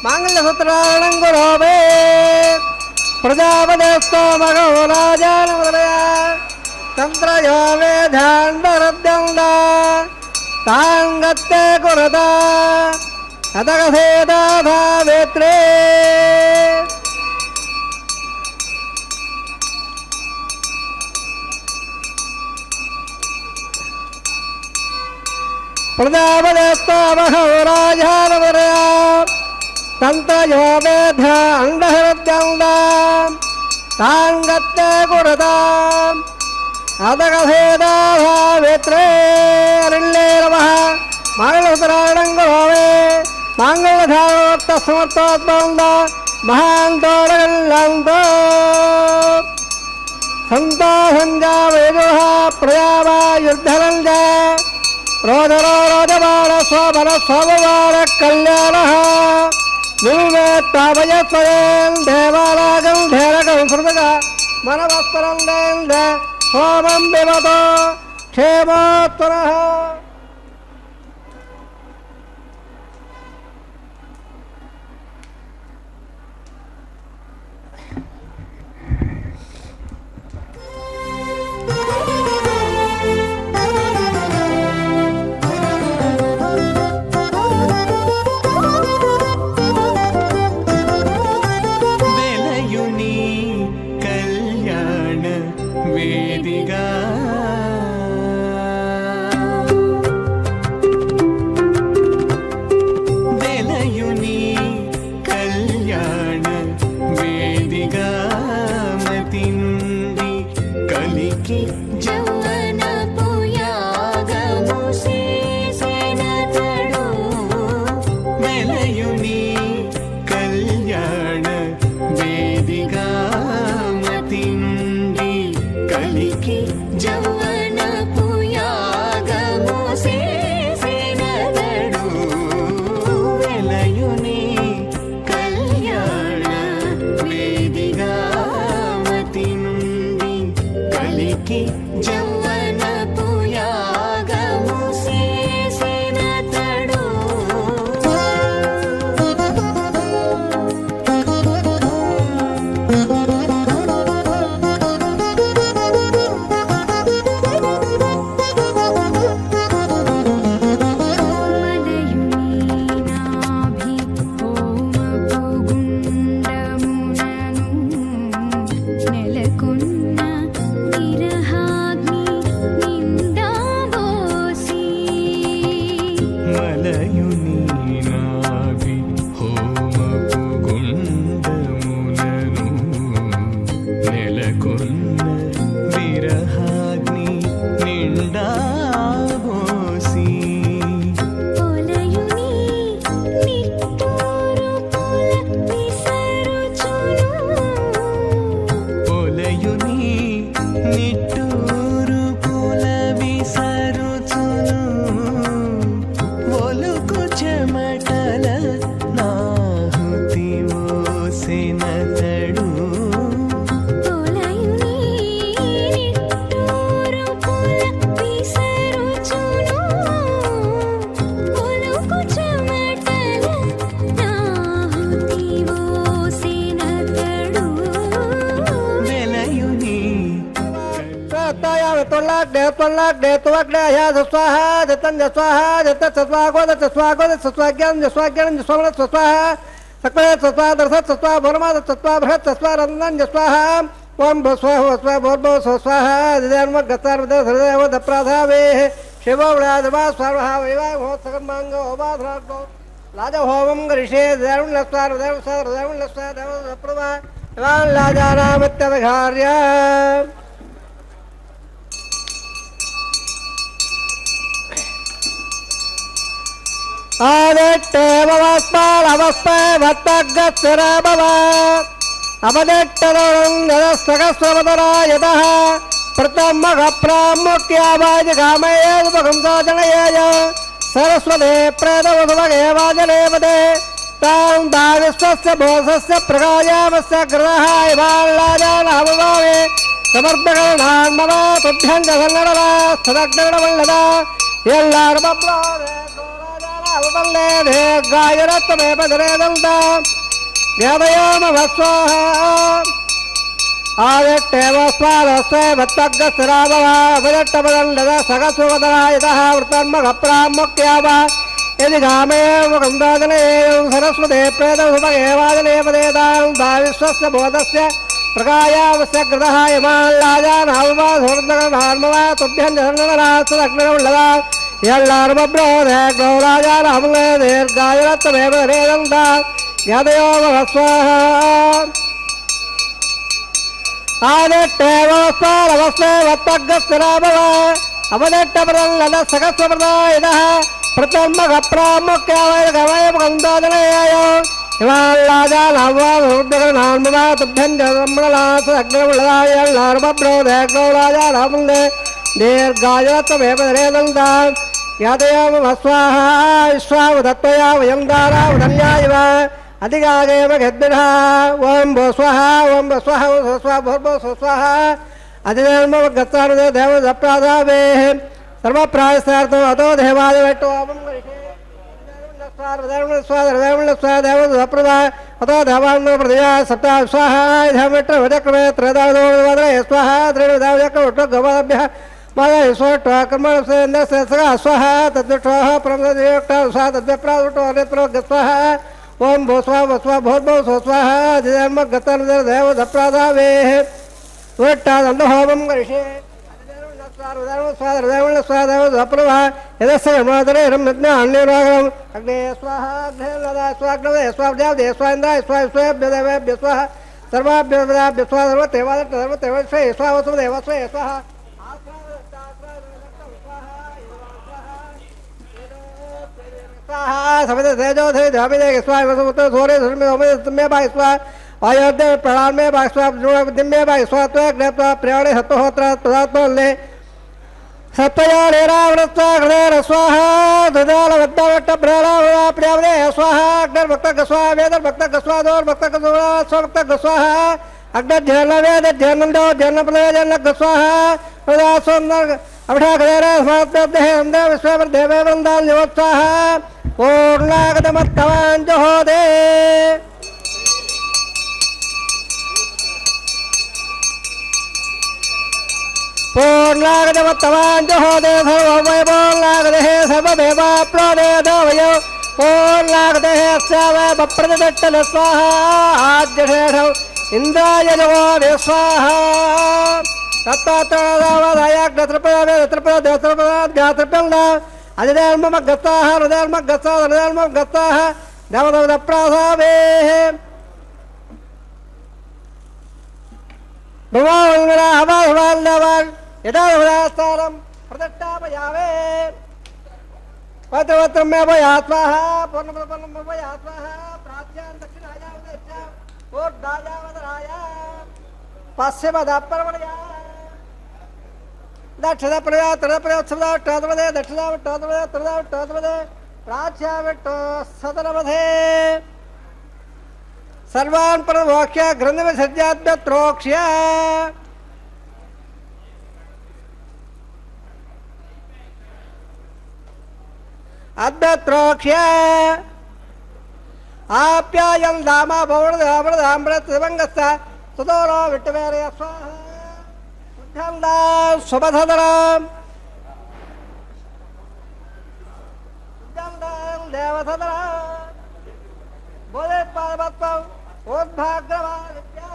மாங்கல்யசூத்திராணங்குரோபே பிரஜாபதஸ்தோ மகோராஜானமுதலயா தந்திரயோ வேதாந்தரத்யந்தா தாங்கத்தே குரதா அதகசேதாபாவேத்ரே. பிரஜாபதஸ்தோ மகோராஜானமுதலயா தந்திரயோ வேதாந்தரத்யந்தா தாங்கத்தே குரதா அதகசேதாபாவேத்ரே. அருளே நமः. மாங்கல்யசூத்திராணங்குரோபே மாங்கல்யதாரோக்த சமர்த்தோத்பந்த மகாந்தோடகல்லாந்தோ சந்தோ சஞ்சா வேதுஹ பிரயாவாயுர்தரஞ்ச ரோதரோ ரோதபார சோபர சோபவார கல்யாணஹ நில்வேத்தாபயஸ்வரேன் தேவாராகம் தேரகம் சுருதக மனவஸ்பரம் தேந்த சோமம் பிபதோ க்ஷேமோத்வரஹ. स्वाहा जतन स्वाहा जत स्वागोद स्वागोद स्वाज्ञान स्वाज्ञान स्वामन स्वाहा सकल स्वाहा दर्शत स्वाहा भरमा स्वाहा भरत स्वाहा रंजन स्वाहा ओम स्वाहा स्वाहा भोर्भो स्वाहा जन्म गतार हृदय दप्राधावे शिवो व्याधवा स्वाहा वैवा हो सकमांग ओबाधरागो लाजहोमं गरिषे देवुल्लस्वार देवसार देवुल्लस्वार देवप्रभा लाजानामत्यवघार्य आदित्ये भवस्पाल अवस्पे भत्तगस्थिरभव अवदिट्टदोरन्दरस्तकस्वपदरा यतः प्रथमः प्रामुख्यावाजगामयेदुपगंसाजनयेय सरस्वते प्रेतवसुभगे वाजनेपदे तां दाविश्वस्य बोधस्य प्रकायावस्य ग्रहः इवाल्लाजानहमभावे समर्पकरणान्मव तुभ्यं च सङ्गणवा सदग्नवल्लदा यल्लार्मब्लादे गोराजानहमवल्ले दीर्घायुरत्वमेपदरे दन्ता व्यादयामवस्वाहा आदित्येवस्वादस्वे भत्तगस्थिराभवा विदट्टपदण्डद सगस्वपदरायतः वृतन्मघप्रामुख्याव यदि गामेव गन्धाजनेयं सरस्वते प्रेतसुभगेवाजनेपदेतां दाविश्वस्य बोधस्य प्रकायावस्य कृतः इमाल्लाजानहमवाधोर्दगन्धार्मवा तुभ्यं च सन्नरास्तदग्निरवल्लदा यल्लार्मब्रोधे गौराजानहमले दीर्घायुरत्वमेव दरेदन्ता यादयोमवस्वाहा आदित्येवस्वादवस्वे भत्तगस्थिराभव अवदिट्टपदण्डद सगस्वपदायतः प्रथमघप्रामुख्यावैर्गवयगन्धाजनेयाय हिमाल्लाजानहमवाधोर्दगन्धार्मवा तुभ्यं च सन्नरास्तदग्निरवल्लदा यल्लार्मब्रोधे गौराजानहमले दीर्घायुरत्वमेव दरेदन्ता यादयामवस्वाहा विश्वावदत्तया वयं दारावदन्या इव अधिकागेव गद्भिः ओं भो स्वाहा ओं भो स्वाहा ओं स्वस्वा भोर्भो स्वस्वाहा अधिधर्मवगत्सानुदे देवदप्रादावेः सर्वप्रायस्तार्थम् अतो देवादिवट्टोपं गरिषे देवदप्रदा अतो देवान्नप्रदया सप्ता स्वाहा धर्मट्टवदक्रमे त्रयदावदे स्वाहा त्रिविधावदक्रमट्टगवाभ्यः माया विश्वट्टः कर्मणसेन्द्रस्य स्वाहा तद्विष्टः प्रमदयोक्तः स्वाहा तद्विप्रादुट्टो अनेत्रगस्वाहा ओं भो स्वा वस्वा भोर्भो स्वस्वाहा अधिधर्मगतदेवदप्रादावेः विट्टादन्दहोमं गरिषे स्वादेवदप्रभा यदस्य यमादरे रम्यज्ञान्यरागम् अग्ने स्वाहा अग्नेलदा स्वाग्नवे स्वाब्जावदे स्वाइन्द्राय स्वाभ्यदेवेभ्य स्वाहा सर्वाभ्यभ्य स्वाहा सर्वतेवादर्वतेवस्वे स्वावसुदेवस्वे स्वाहा समित तेजो थे धामिदे स्वाहा वसुपुत्र सोरे सुरमे भाई स्वाहा अयोध्या प्रणाम में भाई स्वाहा दिम्मे भाई स्वाहा त्वग्नेत्वा प्रियाणे सत्वहोत्र तदात्मले सत्वयाने रावणस्वा गणेर स्वाहा दुदालवद्दावट्टभ्राणावदा प्रियावदे स्वाहा अग्निर्भक्तगस्वाहा वेदर्भक्तगस्वादोर्भक्तगस्वाहा स्वभक्तगस्वाहा अग्निर्ध्यानवेदध्यानन्दो ध्यानप्रदयजनगस्वाहा प्रदासोन्नर्ग अवठागणेर स्मार्तदेह नन्दे विश्वदेवे वृन्दान्योत्साहा पूर्णागतमत्तवाञ्जहोदे पूर्णागतमत्तवाञ्जहोदे सर्ववैभोर्णागदेः सर्वदेवाप्लोदेदवयो पूर्णागदेः स्यावै बप्रदट्टलस्वाहा आद्यशेषौ इन्द्राय जगो स्वाहा तत्त्वत्रपदायाग्रत्रपदात्रपदाध्यात्रपदा अधिधर्ममगस्ताः हृदयर्मगस्ताः हृदयर्मगस्ताः देवदप्रासावेः भवान् यदा हृदयस्थानं प्रदट्टापयावे पत्रवत्रमे भयात्माः पूर्णपदपन्नमे भयात्माः प्राच्यां दक्षिणायावदेच्छा ऊर्ध्वायावदराया पश्चिमदपर्वणया दक्षिणप्रया तृणप्रयोत्सवदावट्टादवदे दक्षिणावट्टादवदे तृणावट्टादवदे प्राच्यावट्टो सदनवधे सर्वान् प्रमोक्ष्य ग्रन्थविसर्ज्याद्यत्रोक्ष्य अद्यत्रोक्ष्य आप्यायं दामा भवनदामृतदामृतदिवङ्गस्थ सुदोरो विट्टवेरय स्वाहा उद्धन्दा सुभधदराम् उद्धन्दां देवधदराम् बोधेत्पादपत्वम् उद्भाग्रवादित्या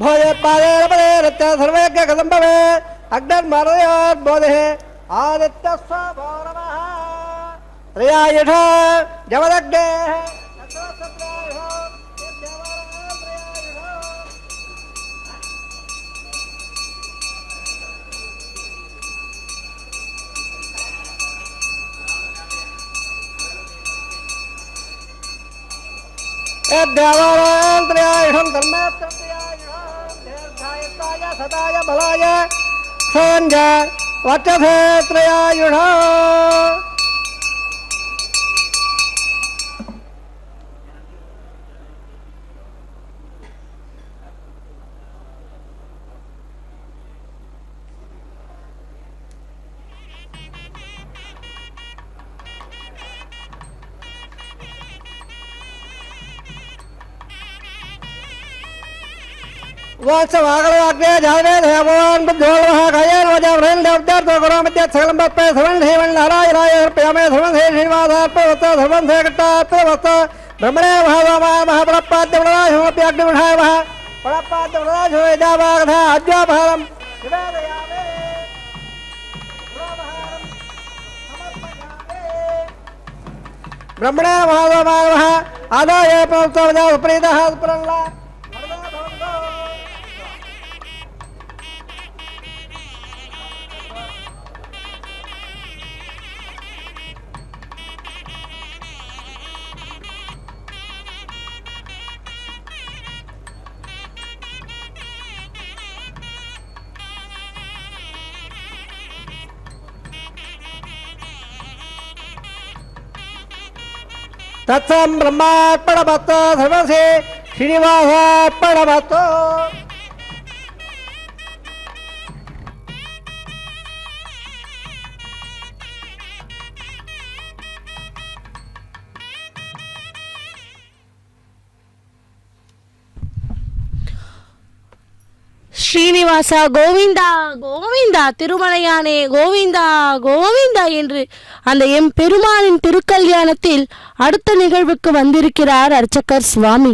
भोजपादेन पदेरत्य सर्वज्ञ कदम्बवे अग्निर्मरयोर्बोधे आदित्यस्वभो नमः त्रयायुष जमदग्नेः देवालयं धर्मेन्द्रियायुधाय सदाय बलाय संज वचसे त्रयायुध वाग्ने जावे भगवान बुद्धोलः खयेन वजवरेन देवदार तो गुरु मध्य सकलम पे सर्वं देवं नारायणाय अर्पयामि सर्वं हे श्रीनिवासार्पवत् सर्वं हे कृतार्पवत् ब्रह्मणे भगवान् महाप्रपाद्यवराजो अग्निविधाय महा प्रपाद्यवराजो यदावागधा अद्यापहरं निवेदयामि ब्रह्मणे भगवान् आदाय प्रवृत्तवदा प्रीतः प्रल्ला तत्सम ब्रह्मार्पणमस्त सर्वसे श्रीनिवासार्पणमस्त ஸ்ரீனிவாசா கோவிந்தா கோவிந்தா, திருமலையானே கோவிந்தா கோவிந்தா என்று அந்த எம் பெருமானின் திருக்கல்யாணத்தில் அடுத்த நிகழ்வுக்கு வந்திருக்கிறார் அர்ச்சகர் சுவாமி.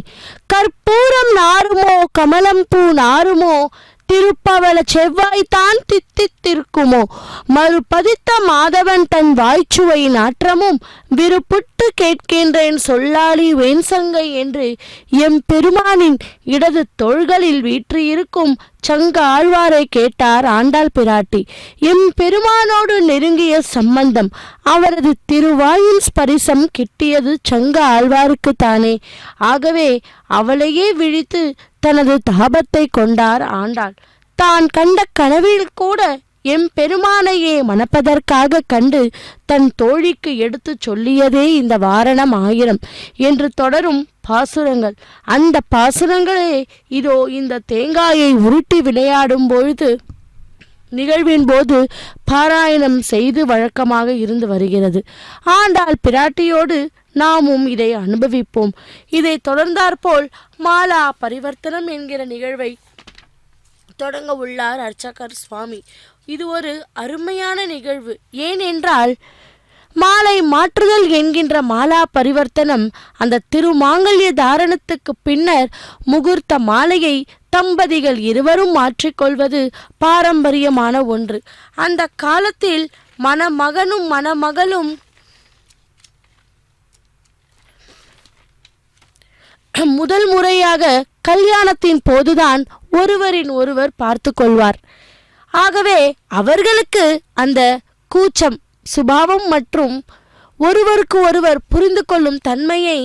கற்பூரம் நாருமோ கமலம் பூ நாருமோ திருப்பவள செவ்வாய்தான் தித்தித்திருக்குமோ மறுபதித்த மாதவன் தன் வாய்ச்சுவை நாற்றமும் விருப்புட்டு கேட்கின்றேன் சொல்லாளி வேன்சங்கை என்று எம் பெருமானின் இடது தோள்களில் வீற்றிருக்கும் சங்க ஆழ்வாரை கேட்டார் ஆண்டாள் பிராட்டி. எம் பெருமானோடு நெருங்கிய சம்பந்தம், அவரது திருவாயின் ஸ்பரிசம் கிட்டியது சங்க ஆழ்வாருக்கு தானே. ஆகவே அவளையே விழித்து தனது தாபத்தை கொண்டார் ஆண்டாள். தான் கண்ட கனவில் கூட எம் பெருமானையே மணப்பதற்காக கண்டு தன் தோழிக்கு எடுத்து சொல்லியதே இந்த வாரணம் 1000 என்று தொடரும் பாசுரங்கள். அந்த பாசுரங்களே இதோ இந்த தேங்காயை உருட்டி விளையாடும் பொழுது நிகழ்வின் போது பாராயணம் செய்து வழக்கமாக இருந்து வருகிறது. ஆண்டாள் பிராட்டியோடு நாமும் இதை அனுபவிப்போம். இதை தொடர்ந்தாற்போல் மாலா பரிவர்த்தனம் என்கிற நிகழ்வை தொடங்க உள்ளார் அர்ச்சகர் சுவாமி. இது ஒரு அருமையான நிகழ்வு. ஏனென்றால் மாலை மாற்றுதல் என்கின்ற மாலா பரிவர்த்தனம் அந்த திருமாங்கல்ய தாரணத்துக்கு பின்னர் முகூர்த்த மாலையை தம்பதிகள் இருவரும் மாற்றிக்கொள்வது பாரம்பரியமான ஒன்று. அந்த காலத்தில் மணமகனும் மணமகளும் முதல் முறையாக கல்யாணத்தின் போதுதான் ஒருவரின் ஒருவர் பார்த்து கொள்வார். ஆகவே அவர்களுக்கு அந்த கூச்சம் சுபாவம் மற்றும் ஒருவருக்கு ஒருவர் புரிந்து கொள்ளும் தன்மையை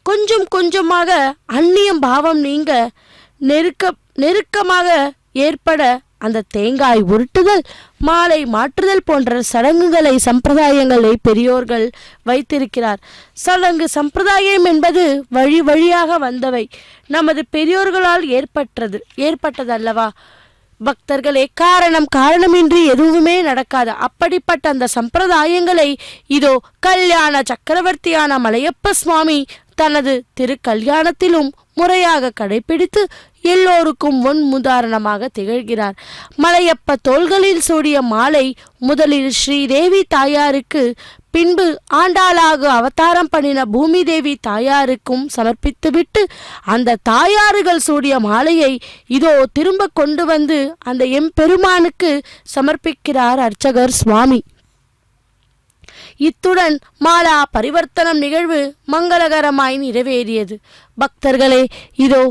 கொஞ்சம் கொஞ்சமாக அந்நியம் பாவம் நீங்க நெருக்கமாக ஏற்பட அந்த தேங்காய் உருட்டுதல், மாலை மாற்றுதல் போன்ற சடங்குகளை சம்பிரதாயங்களை பெரியோர்கள் வைத்திருக்கிறார். சடங்கு சம்பிரதாயம் என்பது வழி வழியாக வந்தவை, நமது பெரியோர்களால் ஏற்பட்டதல்லவா பக்தர்களே. காரணமின்றி எதுவுமே நடக்காது. அப்படிப்பட்ட அந்த சம்பிரதாயங்களை இதோ கல்யாண சக்கரவர்த்தியான மலையப்ப சுவாமி தனது திருக்கல்யாணத்திலும் முறையாக கடைபிடித்து எல்லோருக்கும் முன்னுதாரணமாக திகழ்கிறார். மலையப்ப தோள்களில் சூடிய மாலை முதலில் ஸ்ரீதேவி தாயாருக்கு, பின்பு ஆண்டாளாக அவதாரம் பண்ணின பூமி தேவி தாயாருக்கும் சமர்ப்பித்துவிட்டு அந்த தாயாறுகள் சூடிய மாலையை இதோ திரும்ப கொண்டு வந்து அந்த எம்பெருமானுக்கு சமர்ப்பிக்கிறார் அர்ச்சகர் சுவாமி. இத்துடன் மாலா பரிவர்த்தனம் நிகழ்வு மங்களகரமாய் நிறைவேறியது. பக்தர்களே, இதோ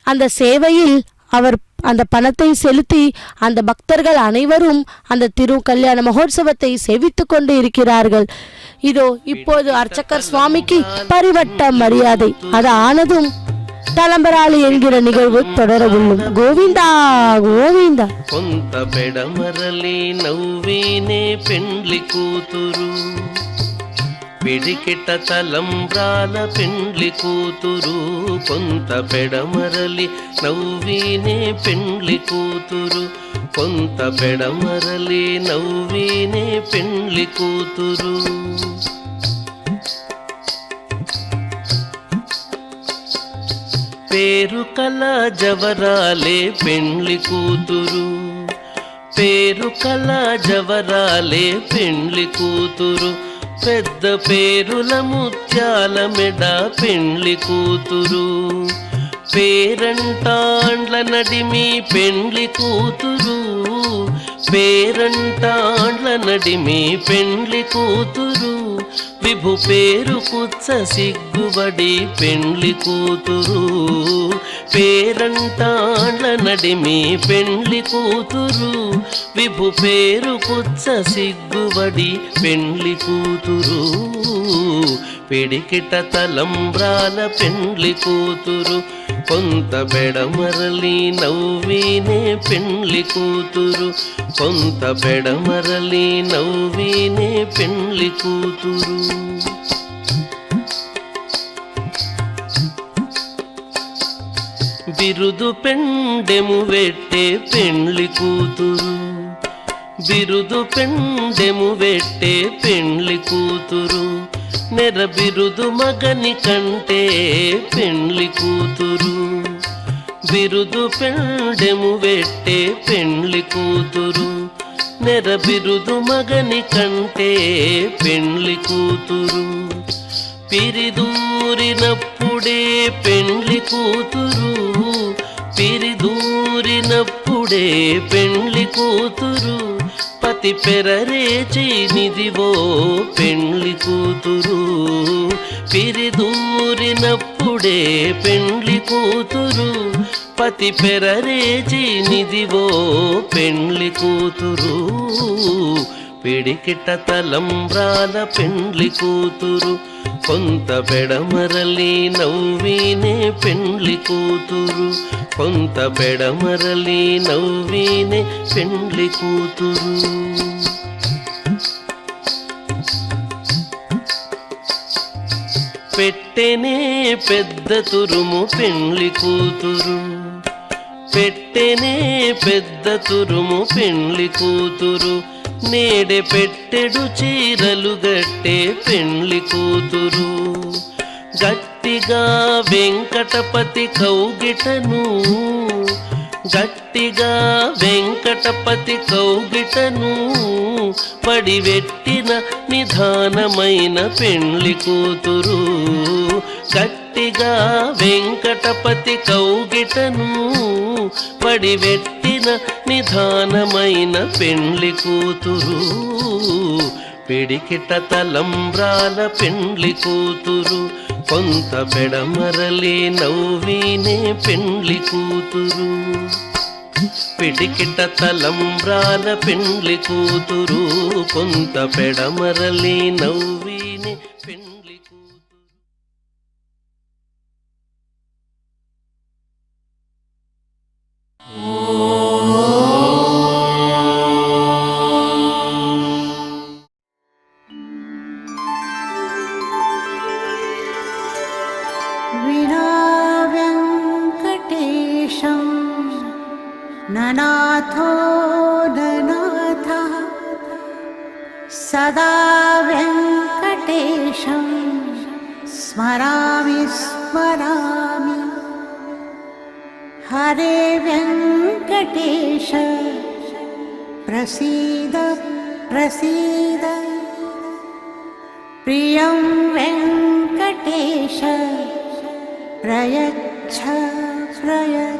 அந்த சேவையில் அவர் அந்த பணத்தை செலுத்தி அந்த பக்தர்கள் அனைவரும் அந்த திரு கல்யாண மகோத்சவத்தை சேவித்து கொண்டு இருக்கிறார்கள். இதோ இப்போது அர்ச்சகர் சுவாமிக்கு பரிவட்ட மரியாதை அது ஆனதும் తలంబరాలు ఎన్గిన నిగழ்வு தொடர உள்ளும். గోవిందా గోవిందా. కొంత పెడమరలి నవ్వేనే పెండ్లి కూతురు, పిడికిట తలంబ్రాల పెండ్లి కూతురు. కొంత పెడమరలి నవ్వేనే పెండ్లి కూతురు, కొంత పెడమరలి నవ్వేనే పెండ్లి కూతురు. పేరు కల జవరాలే పెండ్లి కూతురు, పేరు కల జవరాలే పెండ్లి కూతురు. పెద్ద పేరుల ముత్యాల మెడ పెండ్లి కూతురు, పేరంటాండ్ల నడిమి పెండ్లి కూతురు, పేరంటాండ్ల నడిమి పెండ్లి కూతురు. విభు పేరు కుచ్చ సిగ్గుబడి పెండ్లి కూతురు, పేరంటాండ్ల నడిమి పెండ్లి కూతురు. విభు పేరు కుచ్చ సిగ్గుబడి పెండ్లి కూతురు, పిడికిట తలంబ్రాల పెండ్లి కూతురు. కొంత పెడమరలి నవ్వినే పెండ్లి కూతురు, కొంత పెడమరలి నవ్వినే పెండ్లి కూతురు. బిరుదు పెండెము వెట్టే పెండ్లి కూతురు, బిరుదు పెండెము వెట్టే పెండ్లి కూతురు. నెర బిరుదు మగని కంటే పెండ్లి కూతురు, బిరుదు పెండెము వెట్టే పెండ్లి కూతురు. నెర బిరుదు మగని కంటే పెండ్లి కూతురు. పిరిదూరినప్పుడే పెండ్లి కూతురు, పిరిదూరినప్పుడే పెండ్లి కూతురు. పతి పెరరేచి నిదివో పెండ్లి కూతురు, పిరిదూరినప్పుడే పెండ్లి కూతురు. పతి పెరరేచి నిదివో పెండ్లి కూతురు, పిడికిట తలంబ్రాల పెండ్లి కూతురు. కొంత పెడమరలి నవ్వినే పెండ్లి కూతురు, కొంత పెడమరలి నవ్వినే పెండ్లి కూతురు. పెట్టెనే పెద్ద తురుము పెండ్లి కూతురు, పెట్టెనే పెద్ద తురుము పెండ్లి కూతురు. నేడే పెట్టెడు చీరలు గట్టే పెండ్లి కూతురు. గట్టిగా వెంకటపతి కౌగిటను, గట్టిగా వెంకటపతి కౌగిటను. పడివెట్టిన నిధానమైన పెండ్లి కూతురు, గట్టిగా వెంకటపతి కౌగిటను. పడివెట్టిన నిధానమైన పెండ్లి కూతురు, పిడికిట తలంబ్రాల పెండ్లి కూతురు. కొంత పెడమరలి నవ్వినే పెండ్లి కూతురు, పిడికిట తలంబ్రాల పెండ్లి కూతురు. కొంత పెడమరలి నవ్వినే పెండ్లి కూతురు. वेङ्कटेशं ननाथो ननाथः सदा वेङ्कटेशं स्मरामि स्मरामि हरे वेङ्कटेश प्रसीद प्रसीद प्रियं वेङ्कटेश प्रयच्छ प्रयच्छ